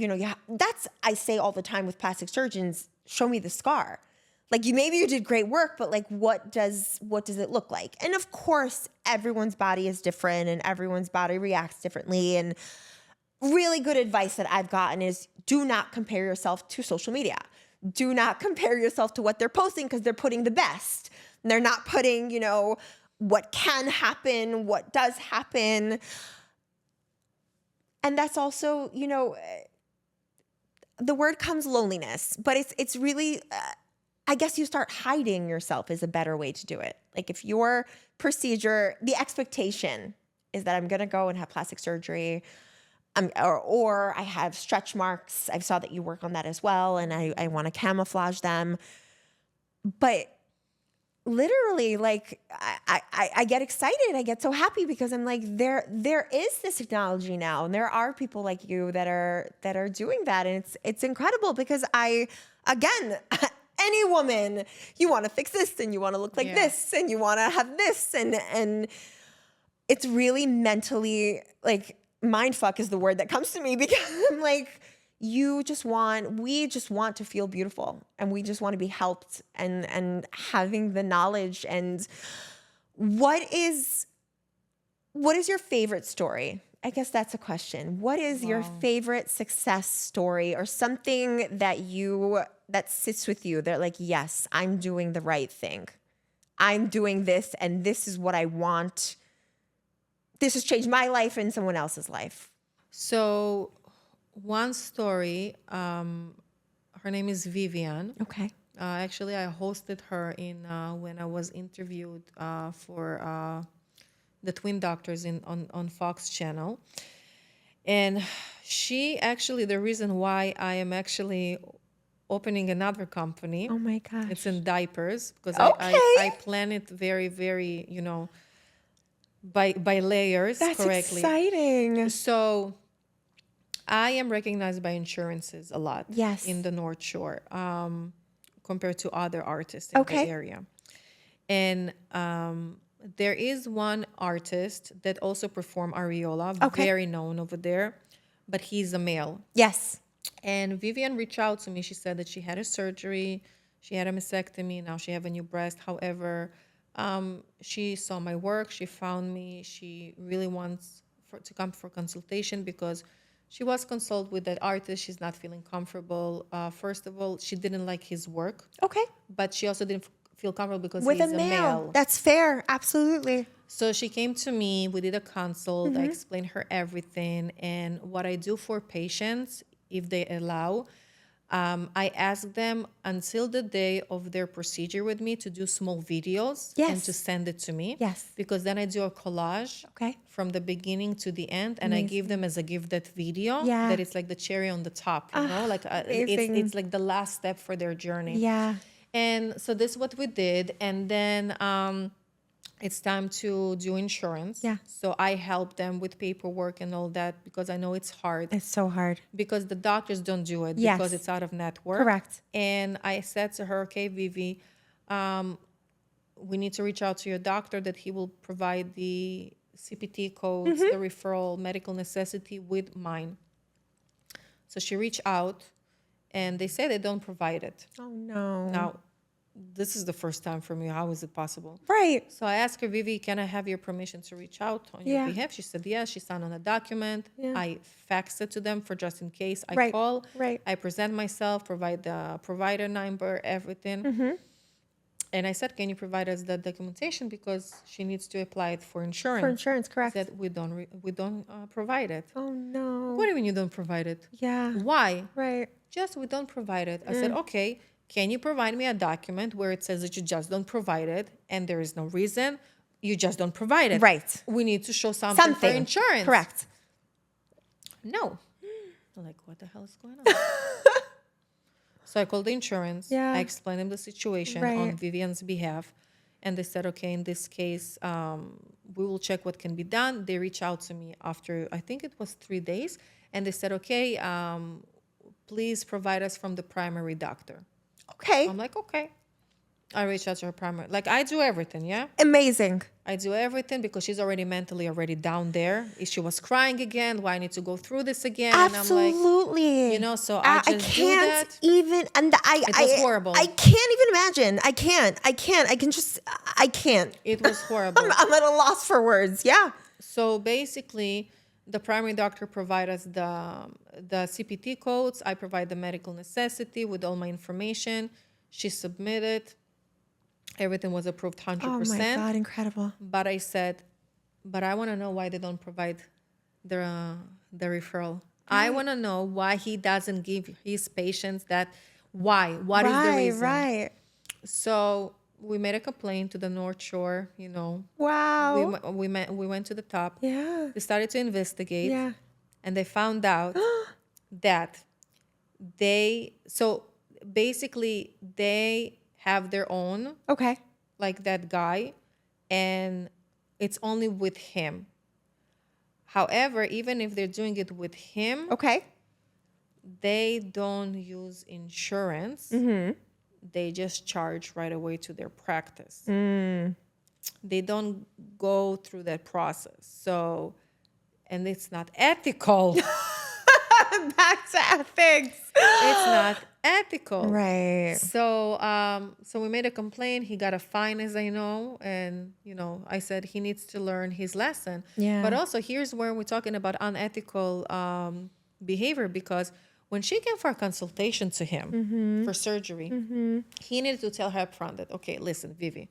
that's, I say all the time with plastic surgeons, show me the scar. Like, maybe you did great work, but like, what does it look like? And of course, everyone's body is different and everyone's body reacts differently. And really good advice that I've gotten is, do not compare yourself to social media. Do not compare yourself to what they're posting, because they're putting the best. And they're not putting, what can happen, what does happen. And that's also, the word comes loneliness, but it's really, I guess you start hiding yourself is a better way to do it. Like, if your procedure, the expectation is that I'm going to go and have plastic surgery, or I have stretch marks. I saw that you work on that as well, and I want to camouflage them. But literally, like, I get excited. I get so happy, because I'm like, there is this technology now, and there are people like you that are doing that, and it's incredible, because again, any woman, you want to fix this, and you want to look like this, and you want to have this, and it's really mentally, like, mind fuck is the word that comes to me, because I'm like, we just want to feel beautiful, and we just want to be helped, and having the knowledge. And what is your favorite story? I guess that's a question. What is your favorite success story, or something that sits with you? They're like, yes, I'm doing the right thing. I'm doing this, and this is what I want. This has changed my life and someone else's life.
So one story, her name is Vivian.
Okay.
Actually, I hosted her when I was interviewed for the Twin Doctors on Fox Channel. And she actually, the reason why I am actually opening another company.
Oh my gosh.
It's in diapers, because
Okay.
I plan it very, very, by layers.
That's
correctly.
exciting.
So I am recognized by insurances a lot.
Yes.
In the North Shore, compared to other artists in
Okay.
the area. And there is one artist that also performed Areola,
Okay.
very known over there, but he's a male.
Yes.
And Vivian reached out to me. She said that she had a surgery, she had a mastectomy, now she have a new breast. However, she saw my work, she found me, she really wants to come for consultation, because she was consulted with that artist. She's not feeling comfortable. First of all, she didn't like his work,
Okay.
but she also didn't feel comfortable because
With
he's
a
a
male.
male.
That's fair. Absolutely.
So she came to me, we did a consult, I explained her everything. And what I do for patients, if they allow, I ask them until the day of their procedure with me to do small videos and
Yes.
to send it to me.
Yes.
Because then I do a collage
Okay.
from the beginning to the end, and I give them as a gift that video
Yeah.
that it's like the cherry on the top, like
amazing.
it's like the last step for their journey.
Yeah.
And so this is what we did. And then it's time to do insurance.
Yeah.
So I help them with paperwork and all that, because I know it's hard,
It's so hard.
because the doctors don't do it,
Yes.
because it's out of network.
Correct.
And I said to her, okay, Vivi, we need to reach out to your doctor that he will provide the CPT codes, the referral, medical necessity with mine. So she reached out, and they say they don't provide it.
Oh no.
Now, this is the first time for me. How is it possible?
Right.
So I asked her, Vivi, can I have your permission to reach out on your
Yeah.
behalf? She said yes. She signed on a document.
Yeah.
I faxed it to them for just in case I
Right.
call.
Right.
I present myself, provide the provider number, everything. And I said, can you provide us the documentation, because she needs to apply it for insurance.
For insurance, correct.
She said we don't provide it.
Oh no.
What do you mean you don't provide it?
Yeah.
Why?
Right.
Just we don't provide it. I said, okay, can you provide me a document where it says that you just don't provide it, and there is no reason, you just don't provide it?
Right.
We need to show something for insurance.
Correct.
No. I'm like, what the hell is going on? So I called the insurance.
Yeah.
I explained them the situation
Right.
on Vivian's behalf. And they said, okay, in this case, we will check what can be done. They reached out to me after, I think it was 3 days. And they said, okay, please provide us from the primary doctor.
Okay.
I'm like, okay. I reached out to her primary. Like, I do everything, yeah?
Amazing.
I do everything, because she's already mentally down there. She was crying again. Why I need to go through this again?
Absolutely.
And I'm like, so I just do that.
can't even, and
It was horrible.
I can't even imagine. I can't. I can't.
It was horrible.
I'm at a loss for words. Yeah.
So basically, the primary doctor provide us the CPT codes. I provide the medical necessity with all my information. She submitted. Everything was approved 100%.
Oh my God, incredible.
But I said, but I want to know why they don't provide the referral. I want to know why he doesn't give his patients that. Why? What is the reason?
Right.
So we made a complaint to the North Shore.
Wow.
We went to the top.
Yeah.
They started to investigate.
Yeah.
And they found out that so basically they have their own,
Okay.
like that guy, and it's only with him. However, even if they're doing it with him,
Okay.
they don't use insurance. They just charge right away to their practice. They don't go through that process. So, and it's not ethical.
Back to ethics.
It's not ethical.
Right.
So, so we made a complaint. He got a fine, as I know, and I said he needs to learn his lesson.
Yeah.
But also, here's where we're talking about unethical behavior, because when she came for a consultation to him for surgery, he needed to tell her up front that, okay, listen, Vivi,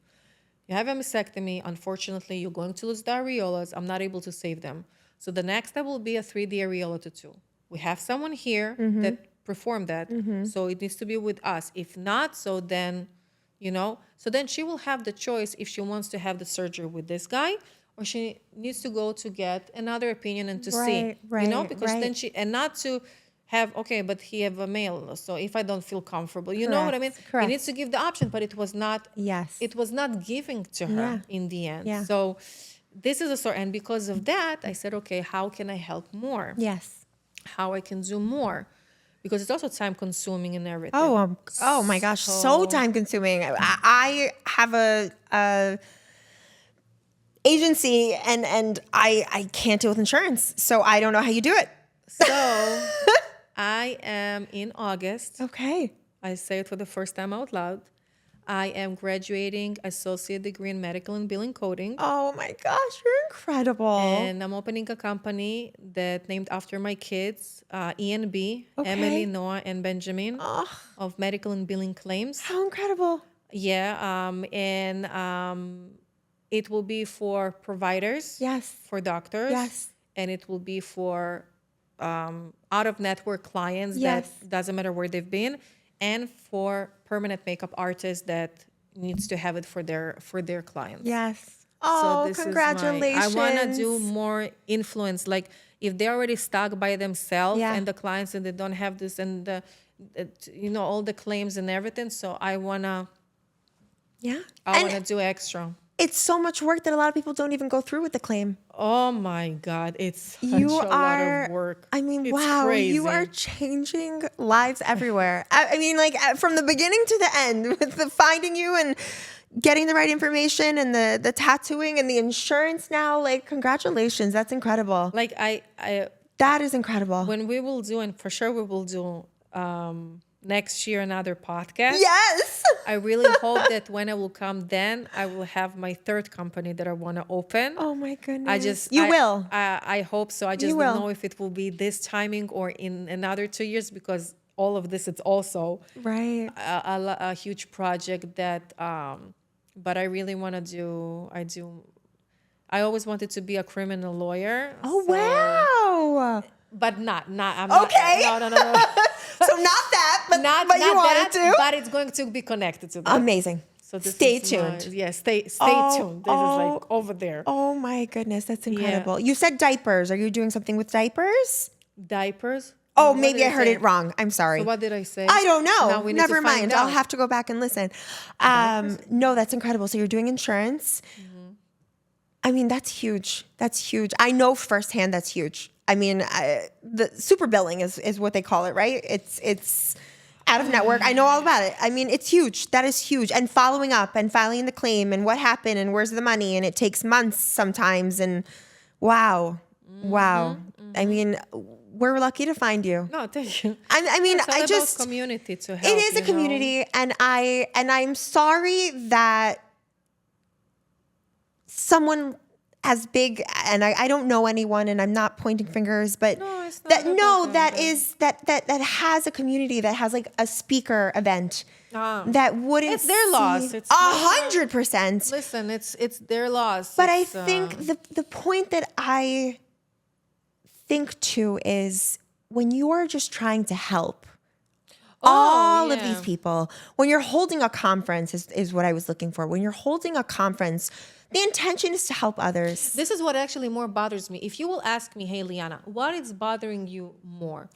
you have a mastectomy. Unfortunately, you're going to lose the areolas. I'm not able to save them. So the next step will be a 3D areola tattoo. We have someone here that performed that. So it needs to be with us. If not, so then, so then she will have the choice if she wants to have the surgery with this guy, or she needs to go to get another opinion and to see, because then and not to have, okay, but he have a male. So if I don't feel comfortable, you know what I mean?
Correct.
He needs to give the option, but it was not, it was not giving to her in the end.
Yeah.
So this is a sort, and because of that, I said, okay, how can I help more?
Yes.
How I can do more? Because it's also time consuming and everything.
Oh my gosh, so time consuming. I have a agency and I can't deal with insurance, so I don't know how you do it.
So I am in August.
Okay.
I say it for the first time out loud. I am graduating associate degree in medical and billing coding.
Oh my gosh, you're incredible.
And I'm opening a company that named after my kids, E&B, Emily, Noah, and Benjamin, of medical and billing claims.
How incredible.
Yeah, and it will be for providers.
Yes.
For doctors.
Yes.
And it will be for out-of-network clients that doesn't matter where they've been, and for permanent makeup artists that needs to have it for their clients.
Yes. Oh,
so
congratulations.
I want to do more influence. Like if they're already stuck by themselves and the clients and they don't have this and all the claims and everything. So I want to do extra.
It's so much work that a lot of people don't even go through with the claim.
Oh my God, it's such a lot of work.
I mean,
it's
wow,
crazy.
You are changing lives everywhere. I mean, like from the beginning to the end, with the finding you and getting the right information and the tattooing and the insurance now. Like, congratulations, that's incredible.
Like
that is incredible.
When we will do, and for sure we will do next year another podcast.
Yes.
I really hope that when I will come, then I will have my third company that I want to open.
Oh my goodness.
I
will.
I hope so. I just don't know if it will be this timing or in another 2 years, because all of this, it's also a huge project that, but I really want to do, I always wanted to be a criminal lawyer.
Oh, wow.
But I'm
okay.
not. No.
So not that, but you wanted to.
But it's going to be connected to that.
Amazing. So stay tuned.
Stay tuned. This is like over there.
Oh my goodness, that's incredible. You said diapers. Are you doing something with diapers?
Diapers?
Oh, maybe I heard it wrong. I'm sorry.
So what did I say?
I don't know.
Now we need
Never
to
mind.
find
I'll
out.
have to go back and listen. No, that's incredible. So you're doing insurance. Mm-hmm. I mean, that's huge. That's huge. I know firsthand that's huge. I mean, the super billing is what they call it, right? It's out of network. I know all about it. I mean, it's huge. That is huge. And following up and filing the claim and what happened and where's the money, and it takes months sometimes. And wow. Mm-hmm. I mean, we're lucky to find you.
No, thank you.
I mean,
it's all
I just
about community to help.
It is a community, and I'm sorry that someone as big, and I don't know anyone, and I'm not pointing fingers, but that has a community, that has like a speaker event that wouldn't.
It's their loss.
It's 100%.
Listen, it's their loss.
But I think the point that I think too is when you are just trying to help all of these people, when you're holding a conference is what I was looking for. When you're holding a conference, the intention is to help others.
This is what actually more bothers me. If you will ask me, hey, Liana, what is bothering you more?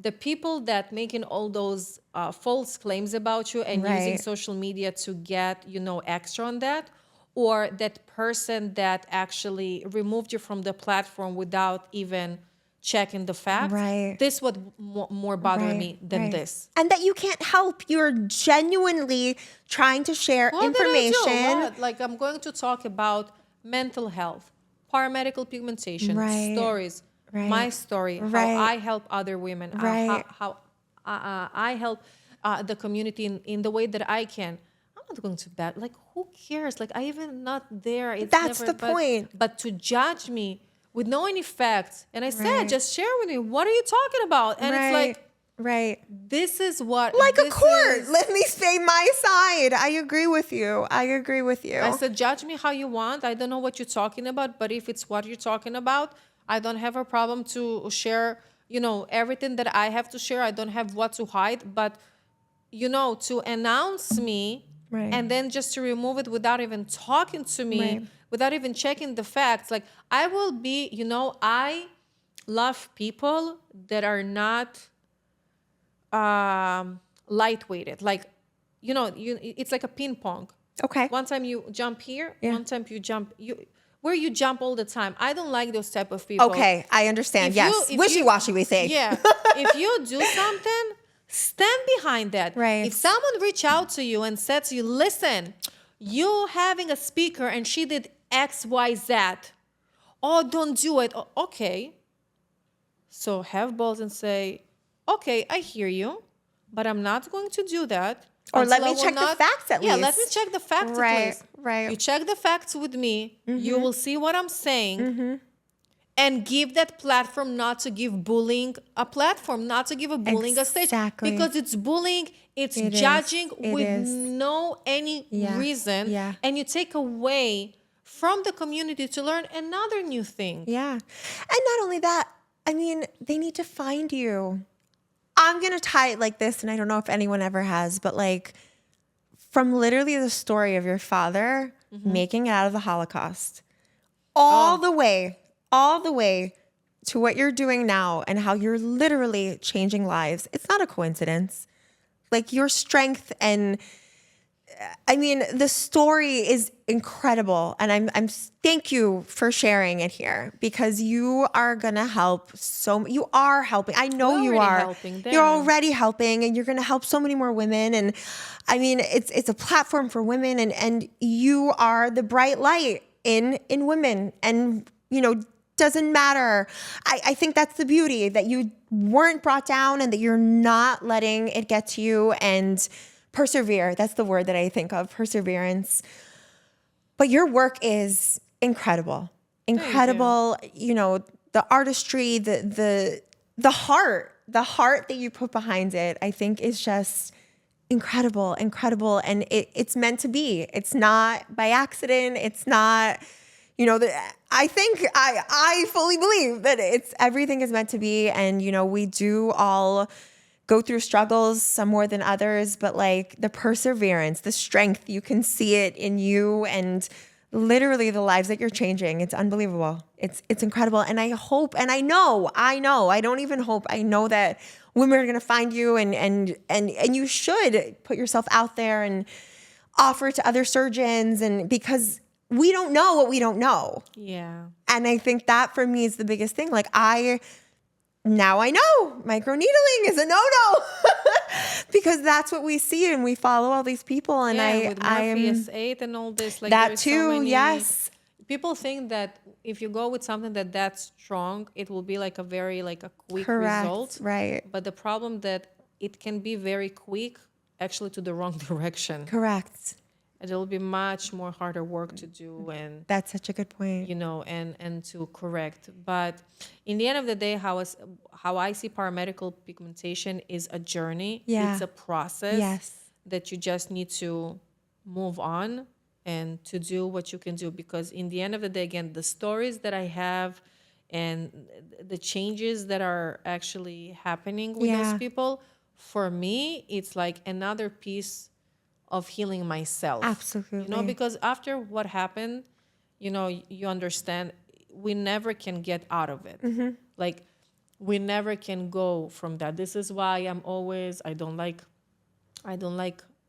The people that making all those false claims about you and using social media to get, extra on that, or that person that actually removed you from the platform without even checking the facts.
Right.
This would more bother me than this.
And that you can't help. You're genuinely trying to share information.
Did I do? What? Like, I'm going to talk about mental health, paramedical pigmentation, stories, my story, how I help other women, how I help the community in the way that I can. I'm not going to bat. Like, who cares? Like, I even not there. It's
That's
never,
the point.
But to judge me with no any facts. And I said, just share with me. What are you talking about? And it's like, this is what.
Like a court. Let me say my side. I agree with you. I
said, judge me how you want. I don't know what you're talking about. But if it's what you're talking about, I don't have a problem to share, everything that I have to share. I don't have what to hide. But, to announce me and then just to remove it without even talking to me, without even checking the facts. Like, I will be, I love people that are not lightweighted. Like, it's like a ping pong.
Okay.
One time you jump here, one time you jump, where you jump all the time. I don't like those type of people.
Okay, I understand. Yes. Wishy-washy, we say.
Yeah. If you do something, stand behind that.
Right.
If someone reach out to you and said to you, listen, you having a speaker and she did X, Y, Z. Oh, don't do it. Oh, okay. So have balls and say, okay, I hear you, but I'm not going to do that.
Or let me check the facts at least.
Yeah, let me check the facts at least.
Right.
You check the facts with me. You will see what I'm saying. And give that platform, not to give bullying a platform, not to give a bullying a stage. Because it's bullying, it's judging with no any reason.
Yeah.
And you take away from the community to learn another new thing.
Yeah. And not only that, I mean, they need to find you. I'm going to tie it like this, and I don't know if anyone ever has, but like from literally the story of your father making it out of the Holocaust, all the way to what you're doing now and how you're literally changing lives. It's not a coincidence. Like your strength and I mean, the story is incredible, and I'm thank you for sharing it here because you are gonna help you are helping. I know you are. You're already helping, and you're gonna help so many more women. And I mean, it's a platform for women, and you are the bright light in women, and doesn't matter. I think that's the beauty that you weren't brought down and that you're not letting it get to you and persevere. That's the word that I think of, perseverance. But your work is incredible. Incredible, the artistry, the heart that you put behind it, I think is just incredible. And it's meant to be. It's not by accident. It's not, I think I fully believe that everything is meant to be. And, we do all go through struggles, some more than others, but like the perseverance, the strength, you can see it in you and literally the lives that you're changing. It's unbelievable. It's incredible. And I hope, and I know, I don't even hope, I know that women are going to find you and you should put yourself out there and offer to other surgeons, and because we don't know what we don't know.
Yeah.
And I think that for me is the biggest thing. Like now I know microneedling is a no-no because that's what we see and we follow all these people. And
with Morpheus 8 and all this. Like
that too, yes.
People think that if you go with something that's strong, it will be like a quick result.
Right.
But the problem that it can be very quick, actually to the wrong direction.
Correct.
And it'll be much more harder work to do, and
that's such a good point.
And to correct. But in the end of the day, how I see paramedical pigmentation is a journey.
Yeah.
It's a process.
Yes.
That you just need to move on and to do what you can do. Because in the end of the day, again, the stories that I have and the changes that are actually happening with those people, for me, it's like another piece of healing myself.
Absolutely.
Because after what happened, you understand we never can get out of it. Like we never can go from that. This is why I don't like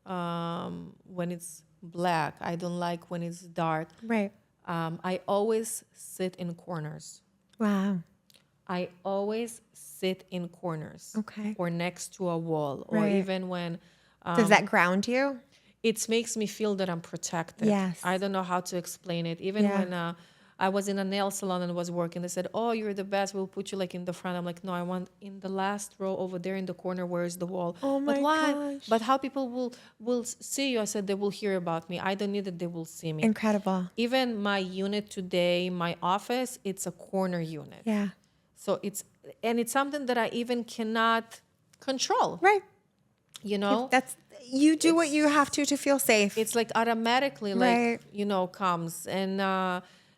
when it's black. I don't like when it's dark.
Right.
I always sit in corners.
Wow.
I always sit in corners.
Okay.
Or next to a wall. Or even when
does that ground you?
It makes me feel that I'm protected.
Yes.
I don't know how to explain it. Even when I was in a nail salon and was working. They said, "Oh, you're the best. We'll put you like in the front." I'm like, "No, I want in the last row over there in the corner. Where is the wall?"
Oh
But
my
why?
gosh.
But how people will see you? I said, "They will hear about me. I don't need it. They will see me."
Incredible.
Even my unit today, my office, it's a corner unit.
Yeah.
So it's something that I even cannot control.
Right.
You know,
You do what you have to feel safe.
it's like automatically,
Right.
like, comes. And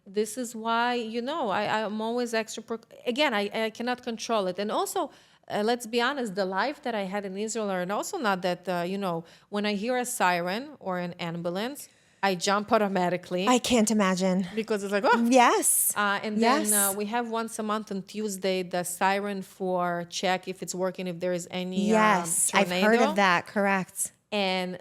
this is why, I'm always extra. Again, I cannot control it. And also, let's be honest, the life that I had in Israel are also not that, when I hear a siren or an ambulance, I jump automatically.
I can't imagine.
Because it's like, oh.
Yes.
And
Yes.
then we have once a month on Tuesday the siren for check if it's working, if there is any
Yes. I've
tornado.
heard of that. Correct.
And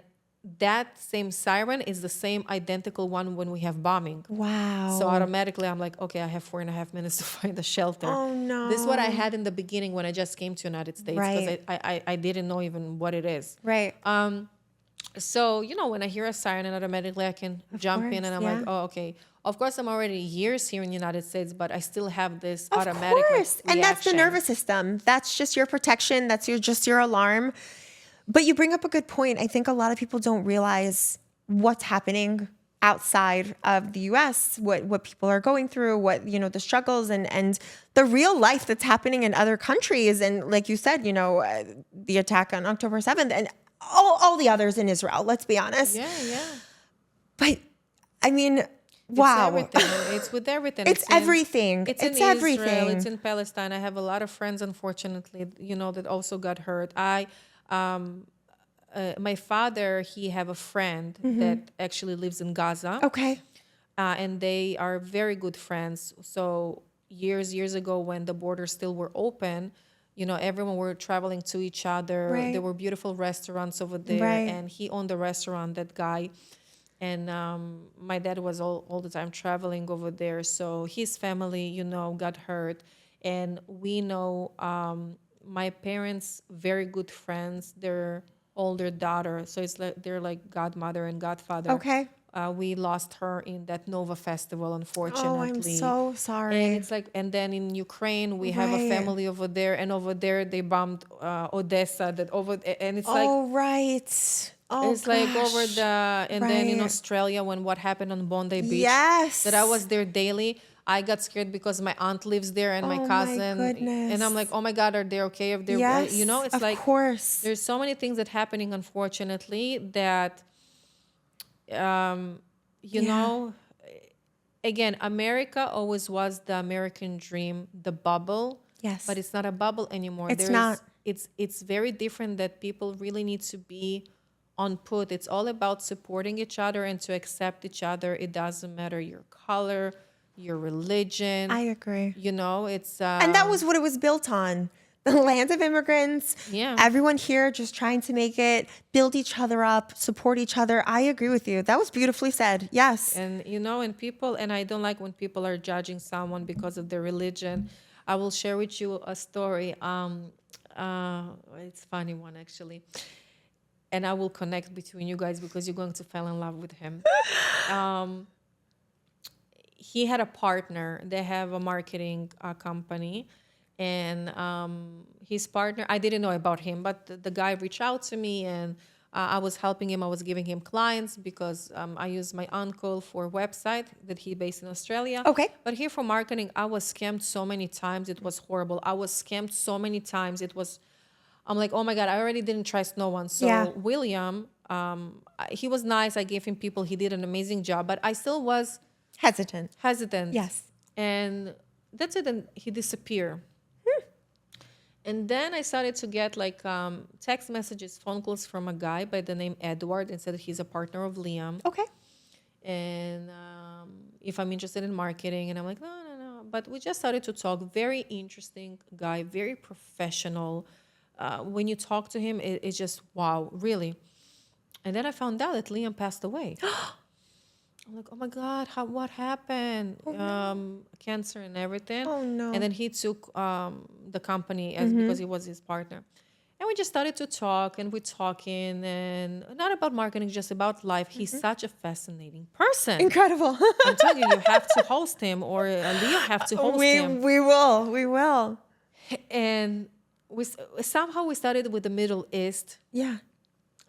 that same siren is the same identical one when we have bombing.
Wow.
So automatically I'm like, okay, I have 4.5 minutes to find a shelter.
Oh, no.
This is what I had in the beginning when I just came to United States. Because
Right.
I didn't know even what it is.
Right.
So, when I hear a siren, and automatically I can jump in
course,
and I'm
yeah.
like, oh, okay. Of course, I'm already years here in the United States, but I still have this
Of
automatic
course. And that's the
reaction.
nervous system. That's just your protection. That's just your alarm. But you bring up a good point. I think a lot of people don't realize what's happening outside of the US, what people are going through, what, the struggles and the real life that's happening in other countries. And like you said, the attack on October 7th and all the others in Israel, let's be honest.
Yeah, yeah.
But I mean, wow.
It's everything. It's with everything.
It's everything.
It's in
everything.
Israel. It's in Palestine. I have a lot of friends, unfortunately, that also got hurt. My father, he have a friend that actually lives in Gaza.
Okay.
And they are very good friends. So years ago when the borders still were open, everyone were traveling to each other.
Right.
There were beautiful restaurants over there.
Right.
And he owned the restaurant, that guy. And my dad was all the time traveling over there. So his family, got hurt. And we know my parents' very good friends, their older daughter. So it's like they're like godmother and godfather.
Okay.
We lost her in that Nova festival, unfortunately.
Oh, I'm so sorry.
And it's like, and then in Ukraine, we have a
Right.
family over there, and over there they bombed Odessa. And it's like,
Oh, right. Oh,
it's like over
gosh.
and then in
Right.
Australia when what happened on Bondi Beach.
Yes.
That I was there daily. I got scared because my aunt lives there and my
Oh, my
cousin.
goodness.
And I'm like, oh my God, are they okay? If they're,
Yes.
it's
of
like,
course.
there's so many things that happening, unfortunately, that, know, again, America always was the American dream, the bubble.
Yes.
But it's not a bubble anymore.
It's not.
It's very different, that people really need to be on put. It's all about supporting each other and to accept each other. It doesn't matter your color, your religion.
I agree.
It's
And that was what it was built on. The land of immigrants.
Yeah.
Everyone here just trying to make it, build each other up, support each other. I agree with you. That was beautifully said. Yes.
And and I don't like when people are judging someone because of their religion. I will share with you a story. It's a funny one, actually. And I will connect between you guys because you're going to fall in love with him. He had a partner. They have a marketing company. And his partner, I didn't know about him, but the guy reached out to me, and I was helping him. I was giving him clients because I use my uncle for a website that he based in Australia.
Okay.
But here for marketing, I was scammed so many times. It was horrible. I was scammed so many times. I'm like, oh my God, I already didn't trust no one. So
Yeah.
William, he was nice. I gave him people. He did an amazing job, but I still was
Hesitant.
Yes. And that's it. And he disappeared. And then I started to get like text messages, phone calls from a guy by the name Edward, and said he's a partner of Liam.
Okay.
And if I'm interested in marketing, and I'm like, no. But we just started to talk. Very interesting guy, very professional. When you talk to him, it's just, wow, really. And then I found out that Liam passed away. I'm like, oh my God, what happened?
Oh, no.
Cancer and everything.
Oh, no.
And then he took the company because he was his partner. And we just started to talk, and we're talking, and not about marketing, just about life. He's such a fascinating person.
Incredible.
I'm telling you, you have to host him, or Leo have to host him.
We will.
And somehow we started with the Middle East.
Yeah.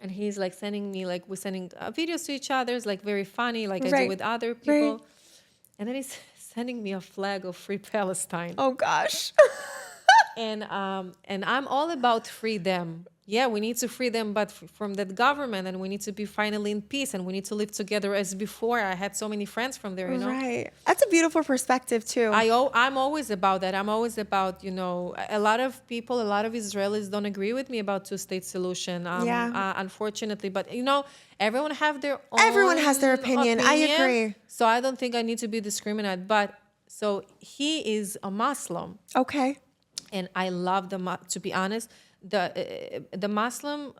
And he's like sending me, like, we're sending videos to each other. It's like very funny, like I do
Right.
with other people.
Right.
And then he's sending me a flag of Free Palestine.
Oh gosh.
And I'm all about freedom. Yeah, we need to free them, but from that government, and we need to be finally in peace, and we need to live together as before. I had so many friends from there, you know.
Right. That's a beautiful perspective too.
I'm always about that. I'm always about, you know, a lot of people, a lot of Israelis don't agree with me about two-state solution. Unfortunately, but you know, everyone have their own.
Everyone has their opinion. I agree.
So I don't think I need to be discriminated. But so he is a Muslim.
Okay.
And I love to be honest, the Muslim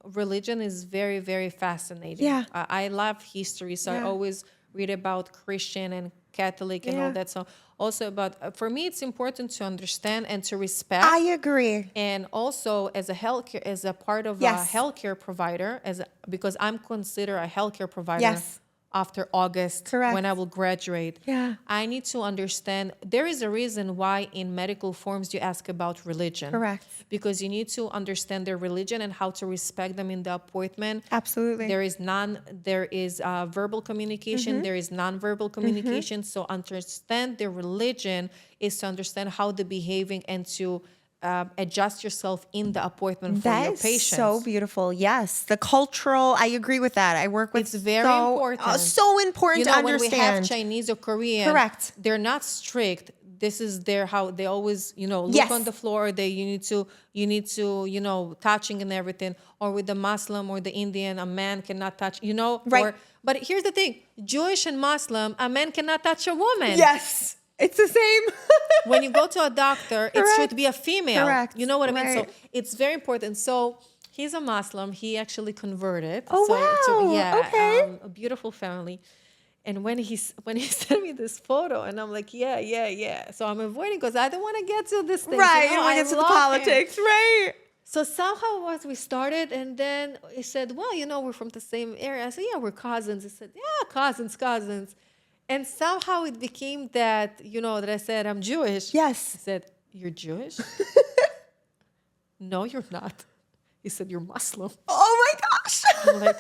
religion is very, very fascinating.
Yeah.
I love history, so I always read about Christian and Catholic and all that. So also, but for me, it's important to understand and to respect.
I agree.
And also, as a part of a healthcare provider, because I'm considered a healthcare provider.
Yes.
After August, when I will graduate, I need to understand there is a reason why in medical forms you ask about religion.
Correct.
Because you need to understand their religion and how to respect them in the appointment.
Absolutely.
There is verbal communication, there is non-verbal communication. So understand their religion is to understand how they're behaving and to adjust yourself in the appointment for your patients.
That is so beautiful. Yes, the cultural. I agree with that. I work with.
It's very important.
So important
you know,
to understand.
When we have Chinese or Korean,
correct,
they're not strict. This is how they always, you know, look on the floor. You need to, you know, touching and everything. Or with the Muslim or the Indian, a man cannot touch, you know.
Right.
But here's the thing: Jewish and Muslim, a man cannot touch a woman.
Yes. It's the same.
When you go to a doctor, it should be a female.
Correct.
You know what I mean? So it's very important. So he's a Muslim. He actually converted.
Oh, wow. Okay.
A beautiful family. And when he sent me this photo, and I'm like, yeah. So I'm avoiding because I don't want to get to this thing.
Right.
You
You
know,
don't want to get to the politics. Right.
So somehow we started, and then he said, well, you know, we're from the same area. I said, yeah, we're cousins. He said, yeah, cousins. And somehow it became that, you know, that I said, I'm Jewish.
Yes.
He said, you're Jewish? No, you're not. He said, you're Muslim.
Oh my gosh.
I'm like,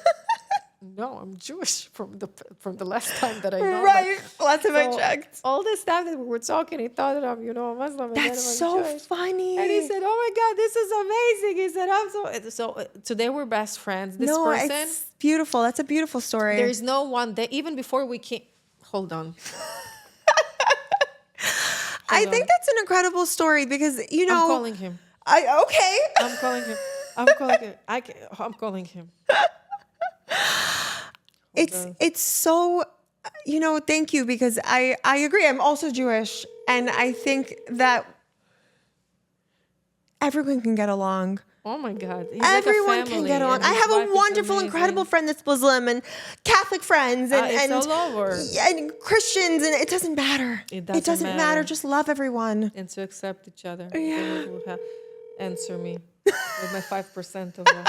no, I'm Jewish from the last time that I know.
Right.
Like,
last time I checked.
All this time that we were talking, he thought that I'm, you know, a Muslim. And
That's so
Jewish.
funny.
And he said, oh my God, this is amazing. He said, I'm so today we're best friends. This person.
It's beautiful. That's a beautiful story.
There's no one that, even before we came, hold on.
I think that's an incredible story because, you know.
I'm calling him.
Okay.
I'm calling him.
It's so, you know, thank you, because I agree. I'm also Jewish, and I think that everyone can get along.
Oh my God. He's
Everyone
like a family,
can get along. I have a wonderful, incredible friend that's Muslim, and Catholic friends, and
it's all over.
And Christians, and it doesn't matter.
It
doesn't matter. Just love everyone.
And to accept each other.
Yeah.
Answer me with my 5% of that.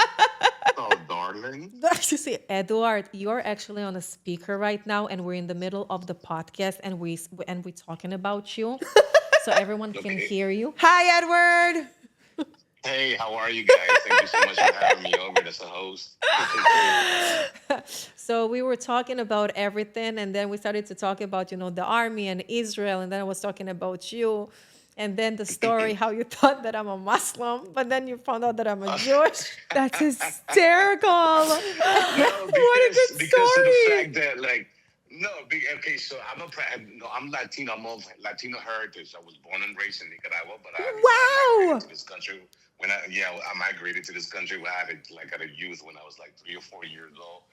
Oh, darling.
You see, Eduard, you're actually on a speaker right now, and we're in the middle of the podcast, and we're talking about you, so everyone can hear you.
Hi, Edward.
Hey, how are you guys? Thank you so much for having me over as a host.
So we were talking about everything, and then we started to talk about, you know, the army and Israel, and then I was talking about you. And then the story, how you thought that I'm a Muslim, but then you found out that I'm a Jewish.
That's hysterical.
No,
What a good
because
story.
of the fact that, like, okay, so I'm Latino. I'm of Latino heritage. I was born and raised in Nicaragua, but I migrated to this country I migrated to this country when I had a youth when I was like 3 or 4 years old.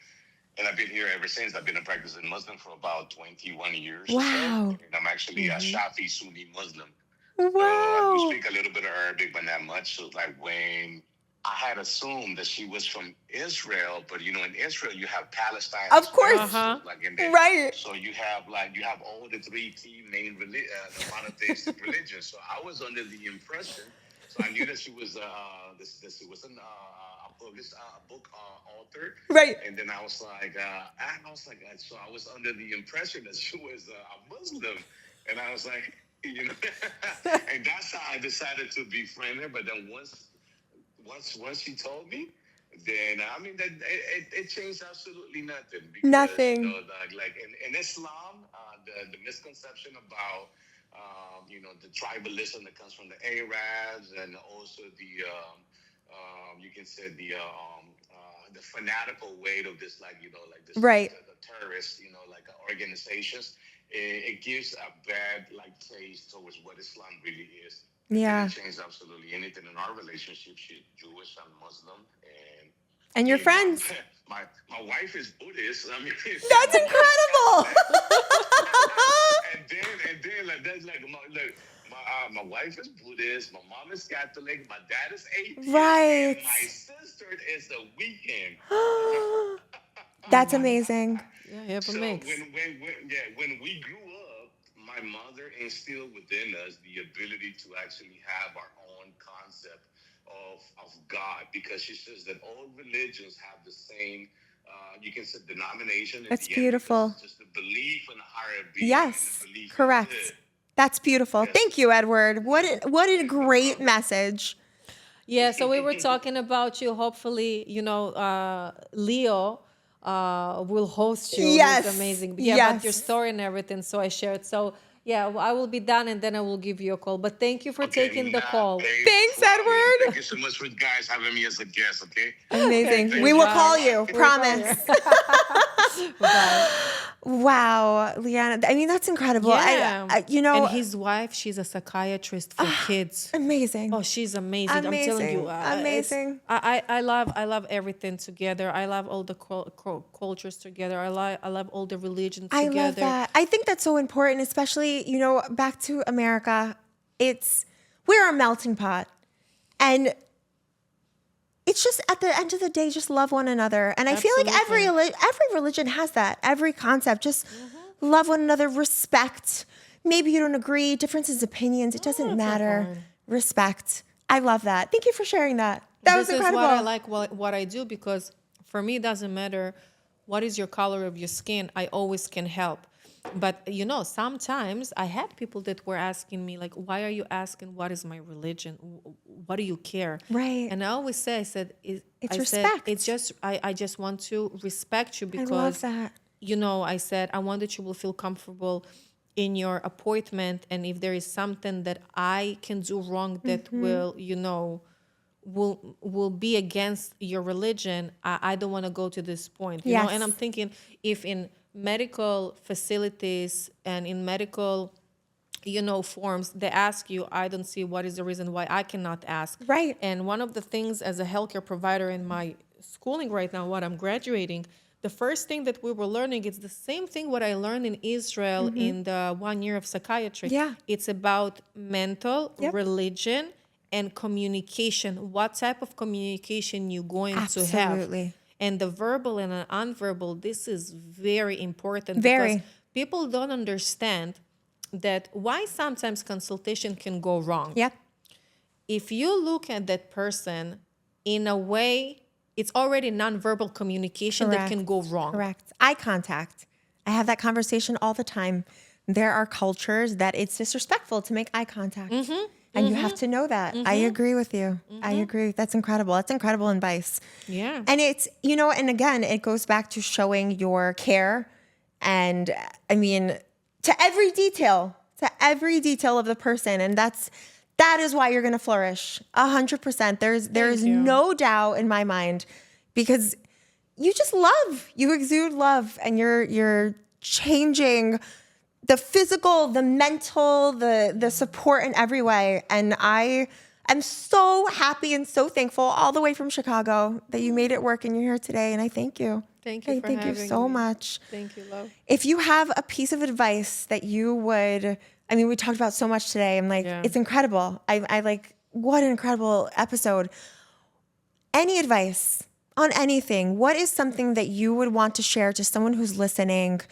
And I've been here ever since. I've been a practicing Muslim for about 21 years.
Wow.
Or so. And I'm actually a Shafi Sunni Muslim.
Wow.
I do speak a little bit of Arabic, but not much. So like when I had assumed that she was from Israel, but you know, in Israel you have Palestine.
Of course.
Uh-huh.
So, like in there,
Right.
So you have all the three key main monotheistic religions. So I was under the impression. So I knew that she was she was a published book author.
Right.
And then I was like, so I was under the impression that she was a Muslim, and I was like, you know, and that's how I decided to befriend her. But then once she told me, then I mean that it changed absolutely nothing, because
Nothing.
you know, like in Islam, the misconception about the tribalism that comes from the Arabs, and also you can say the fanatical weight of this, like this,
Right.
the terrorist, like organizations. It gives a bad like taste towards what Islam really is.
Yeah.
It didn't change absolutely anything in our relationship. She's Jewish, I'm Muslim,
And you're friends.
My wife is Buddhist. I mean,
That's incredible.
and then like that's like my wife is Buddhist. My mom is Catholic. My dad is atheist.
Right.
And my sister is a weekend.
That's amazing.
Yeah, you have a
So
mix.
when we grew up, my mother instilled within us the ability to actually have our own concept of God, because she says that all religions have the same, you can say, denomination.
That's beautiful.
It's just the belief in a higher being.
Yes,
And the belief in
correct.
good.
That's beautiful.
Yes.
Thank you, Edward. What a great message.
Yeah, so we were talking about you. Hopefully, Leo will host you.
Yes,
He's amazing. Yeah,
yes.
but your story and everything. So I shared. So yeah, I will be done, and then I will give you a call. But thank you for taking the call.
Thanks, Edward.
Thank you so much for guys having me as a guest. Okay.
Amazing.
Thank
We
you.
will
Bye.
call you.
We'll call
Promise.
Bye.
Wow, Liana. I mean, that's incredible.
Yeah.
And
and his wife, she's a psychiatrist for kids.
amazing.
Oh, she's amazing. I'm telling you.
Amazing.
I love everything together. I love all the cultures together. I love all the religions
I
together.
love that. I think that's so important, especially, back to America. We're a melting pot. And it's just, at the end of the day, just love one another. And I feel like every religion has that. Every concept, just love one another, respect. Maybe you don't agree, differences of opinions. It doesn't matter.
fine.
Respect. I love that. Thank you for sharing that. That was incredible.
This is what I like what I do, because for me, it doesn't matter what is your color of your skin. I always can help. But, sometimes I had people that were asking me, like, why are you asking what is my religion? What do you care?
Right.
And I always say, it's
respect.
It's just, I just want to respect you, because,
I love that.
I said, I want that you will feel comfortable in your appointment. And if there is something that I can do wrong that will be against your religion, I don't want to go to this point.
Yes.
And I'm thinking, if in medical facilities and in medical forms they ask you, I don't see what is the reason why I cannot ask.
Right.
And one of the things as a healthcare provider in my schooling right now, what I'm graduating, the first thing that we were learning is the same thing what I learned in Israel in the 1 year of psychiatry.
Yeah.
It's about mental, religion, and communication. What type of communication you're going to have.
Absolutely.
And the verbal and the unverbal, this is very important.
Very.
Because people don't understand that why sometimes consultation can go wrong.
Yep.
If you look at that person in a way, it's already nonverbal communication that can go wrong.
Correct. Eye contact. I have that conversation all the time. There are cultures that it's disrespectful to make eye contact. And you have to know that. I agree with you. I agree. That's incredible. That's incredible advice.
Yeah.
And it's, and again, it goes back to showing your care. And I mean, to every detail of the person. And that is why you're going to flourish 100%. There is no doubt in my mind, because you just love, you exude love, and you're changing the physical, the mental, the support in every way. And I am so happy and so thankful all the way from Chicago that you made it work and you're here today. And I thank you.
Thank you for
Thank you
having
so
me.
much.
Thank you, love.
If you have a piece of advice that you would, I mean, we talked about so much today. I'm like, it's incredible. I like, what an incredible episode. Any advice on anything? What is something that you would want to share to someone who's listening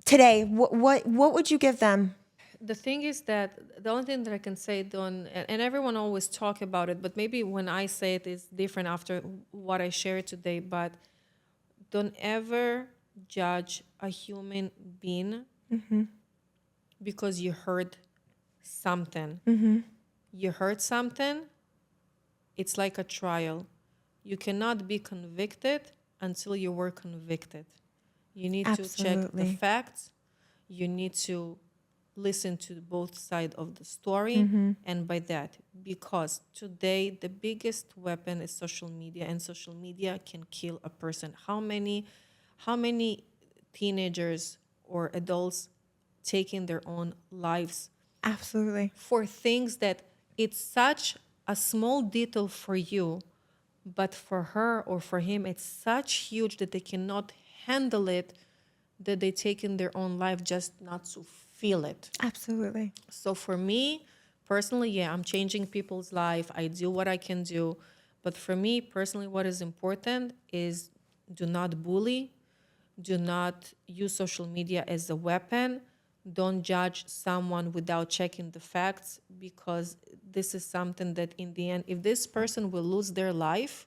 today? What would you give them?
the thing is that the only thing that I can say, don't, and everyone always talk about it, but maybe when I say it is different after what I shared today, but don't ever judge a human being because you heard something. You heard something, it's like a trial. You cannot be convicted until you were convicted. You need to check the
Absolutely.
facts. You need to listen to both sides of the story. And by that, because today the biggest weapon is social media, and social media can kill a person. How many teenagers or adults taking their own lives
Absolutely.
for things that it's such a small detail for you, but for her or for him, it's such huge that they cannot handle it, that they take in their own life just not to feel it.
Absolutely.
So for me, personally, yeah, I'm changing people's life. I do what I can do. But for me, personally, what is important is do not bully. Do not use social media as a weapon. Don't judge someone without checking the facts, because this is something that in the end, if this person will lose their life,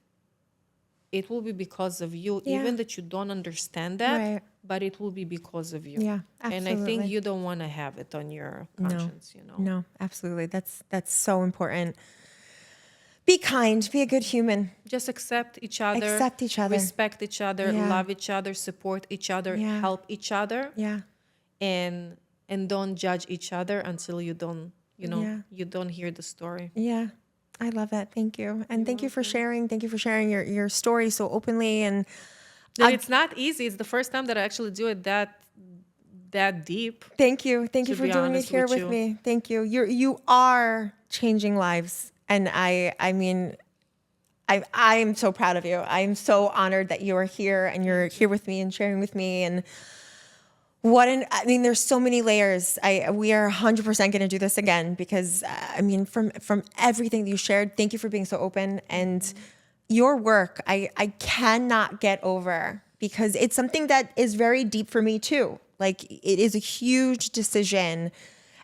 it will be because of you,
Yeah.
even that you don't understand that,
Right.
but it will be because of you.
Yeah,
And I think
absolutely.
you don't want to have it on your conscience, you know.
No, absolutely. That's so important. Be kind, be a good human.
Just accept each other,
Accept each other.
respect each other,
Yeah.
love each other, support each other,
Yeah.
help each other,
Yeah.
and don't judge each other until you don't, you know,
Yeah.
you don't hear the story.
Yeah. I love that. Thank you. And thank you for sharing. Thank you for sharing your story so openly. And
And it's not easy. It's the first time that I actually do it that deep.
thank you. Thank you
To
for
be
doing it
honest
here
with
with
you.
me. Thank you. You are changing lives. And I mean, I am so proud of you. I am so honored that you are here and you're here with me and sharing with me. And I mean, there's so many layers. We are 100% going to do this again because I mean, from everything that you shared, thank you for being so open. And your work, I cannot get over, because it's something that is very deep for me too. Like, it is a huge decision.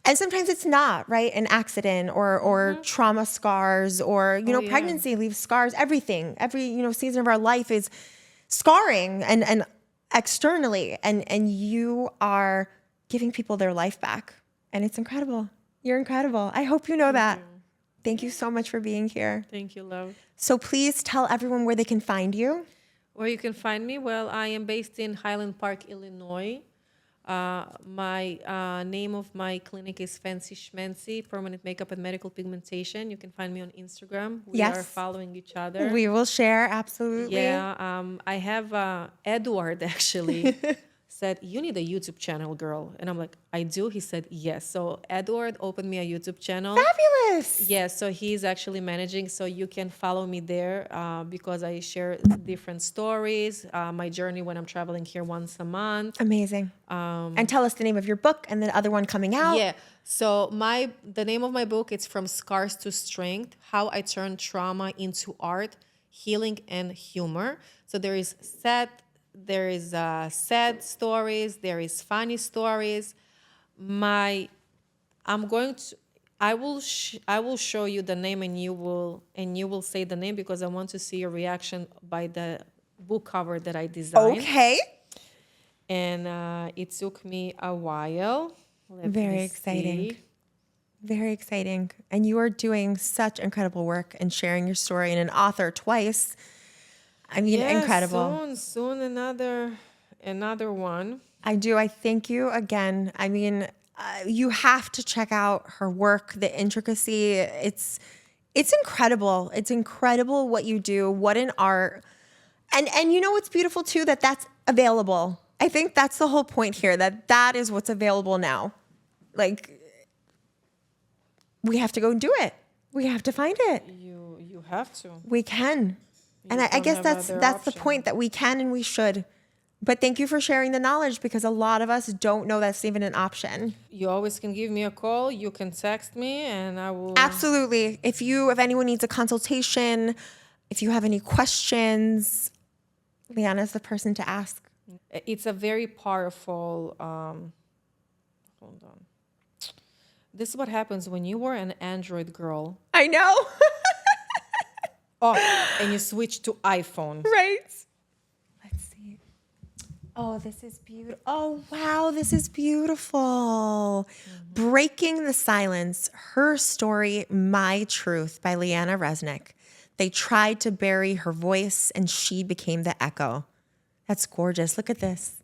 And sometimes it's not, right? An accident or trauma scars, or, you know,
yeah.
pregnancy leaves scars. Everything, every, you know, season of our life is scarring and externally. And you are giving people their life back. And it's incredible. You're incredible. I hope you know that. Thank you so much for being here.
Thank you, love.
So please tell everyone where they can find you.
Where you can find me? Well, I am based in Highland Park, Illinois. My name of my clinic is Fancy Schmancy, Permanent Makeup and Medical Pigmentation. You can find me on Instagram. We
Yes.
are following each other.
We will share, absolutely.
Yeah, I have Edward actually said, you need a YouTube channel, girl. And I'm like, I do? He said, yes. So Edward opened me a YouTube channel.
Fabulous.
Yeah, so he's actually managing, so you can follow me there because I share different stories, my journey when I'm traveling here once a month.
Amazing. And tell us the name of your book and the other one coming out.
Yeah, so the name of my book, it's From Scars to Strength, How I Turned Trauma into Art, Healing, and Humor. So there is sad stories, there is funny stories. I will show you the name, and you will say the name, because I want to see your reaction by the book cover that I designed.
Okay.
And it took me a while.
Very exciting. Very exciting. And you are doing such incredible work and sharing your story, and an author twice. I mean,
Yeah,
incredible.
Soon another one.
I do. I thank you again. I mean, you have to check out her work, the intricacy. It's incredible. It's incredible what you do. What an art. And you know what's beautiful too? That's available. I think that's the whole point here, that is what's available now. Like, we have to go and do it. We have to find it.
You have to.
We can. And I
don't
guess
have
that's
other
the
option.
point, that we can and we should. But thank you for sharing the knowledge, because a lot of us don't know that's even an option.
You always can give me a call. You can text me, and I will.
Absolutely. If anyone needs a consultation, if you have any questions, Liana's the person to ask.
It's a very powerful. Hold on. this is what happens when you were an Android girl.
I know.
Oh, and you switch to iPhone.
Right. Let's see. Oh, this is beautiful. Oh, wow. This is beautiful. Breaking the Silence, Her Story, My Truth by Liana Reznik. They tried to bury her voice and she became the echo. That's gorgeous. Look at this.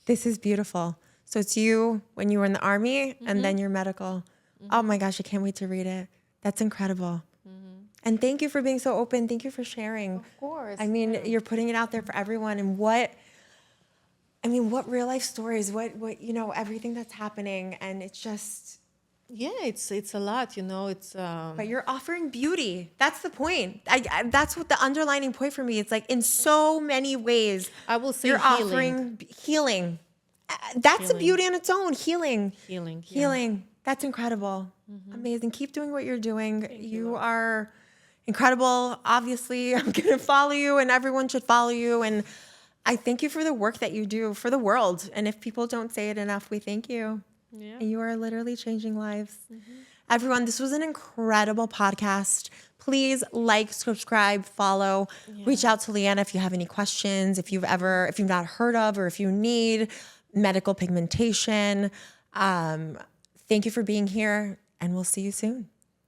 This is beautiful. So it's you when you were in the army and then your medical. Oh my gosh, I can't wait to read it. That's incredible. And thank you for being so open. Thank you for sharing.
Of course.
I mean, you're putting it out there for everyone. And what real life stories, what, everything that's happening. And it's just,
Yeah, it's a lot, it's
but you're offering beauty. That's the point. That's what the underlining point for me. It's like in so many ways,
I will say
you're
healing.
offering healing. That's a
Healing.
beauty on its own. Healing.
Healing. Yeah.
Healing. That's incredible. Amazing. Keep doing what you're doing. You are incredible. Obviously, I'm going to follow you and everyone should follow you. And I thank you for the work that you do for the world. And if people don't say it enough, we thank you.
Yeah.
And you are literally changing lives. Everyone, this was an incredible podcast. Please like, subscribe, follow, reach out to Liana if you have any questions, if you've not heard of, or if you need medical pigmentation. Thank you for being here and we'll see you soon.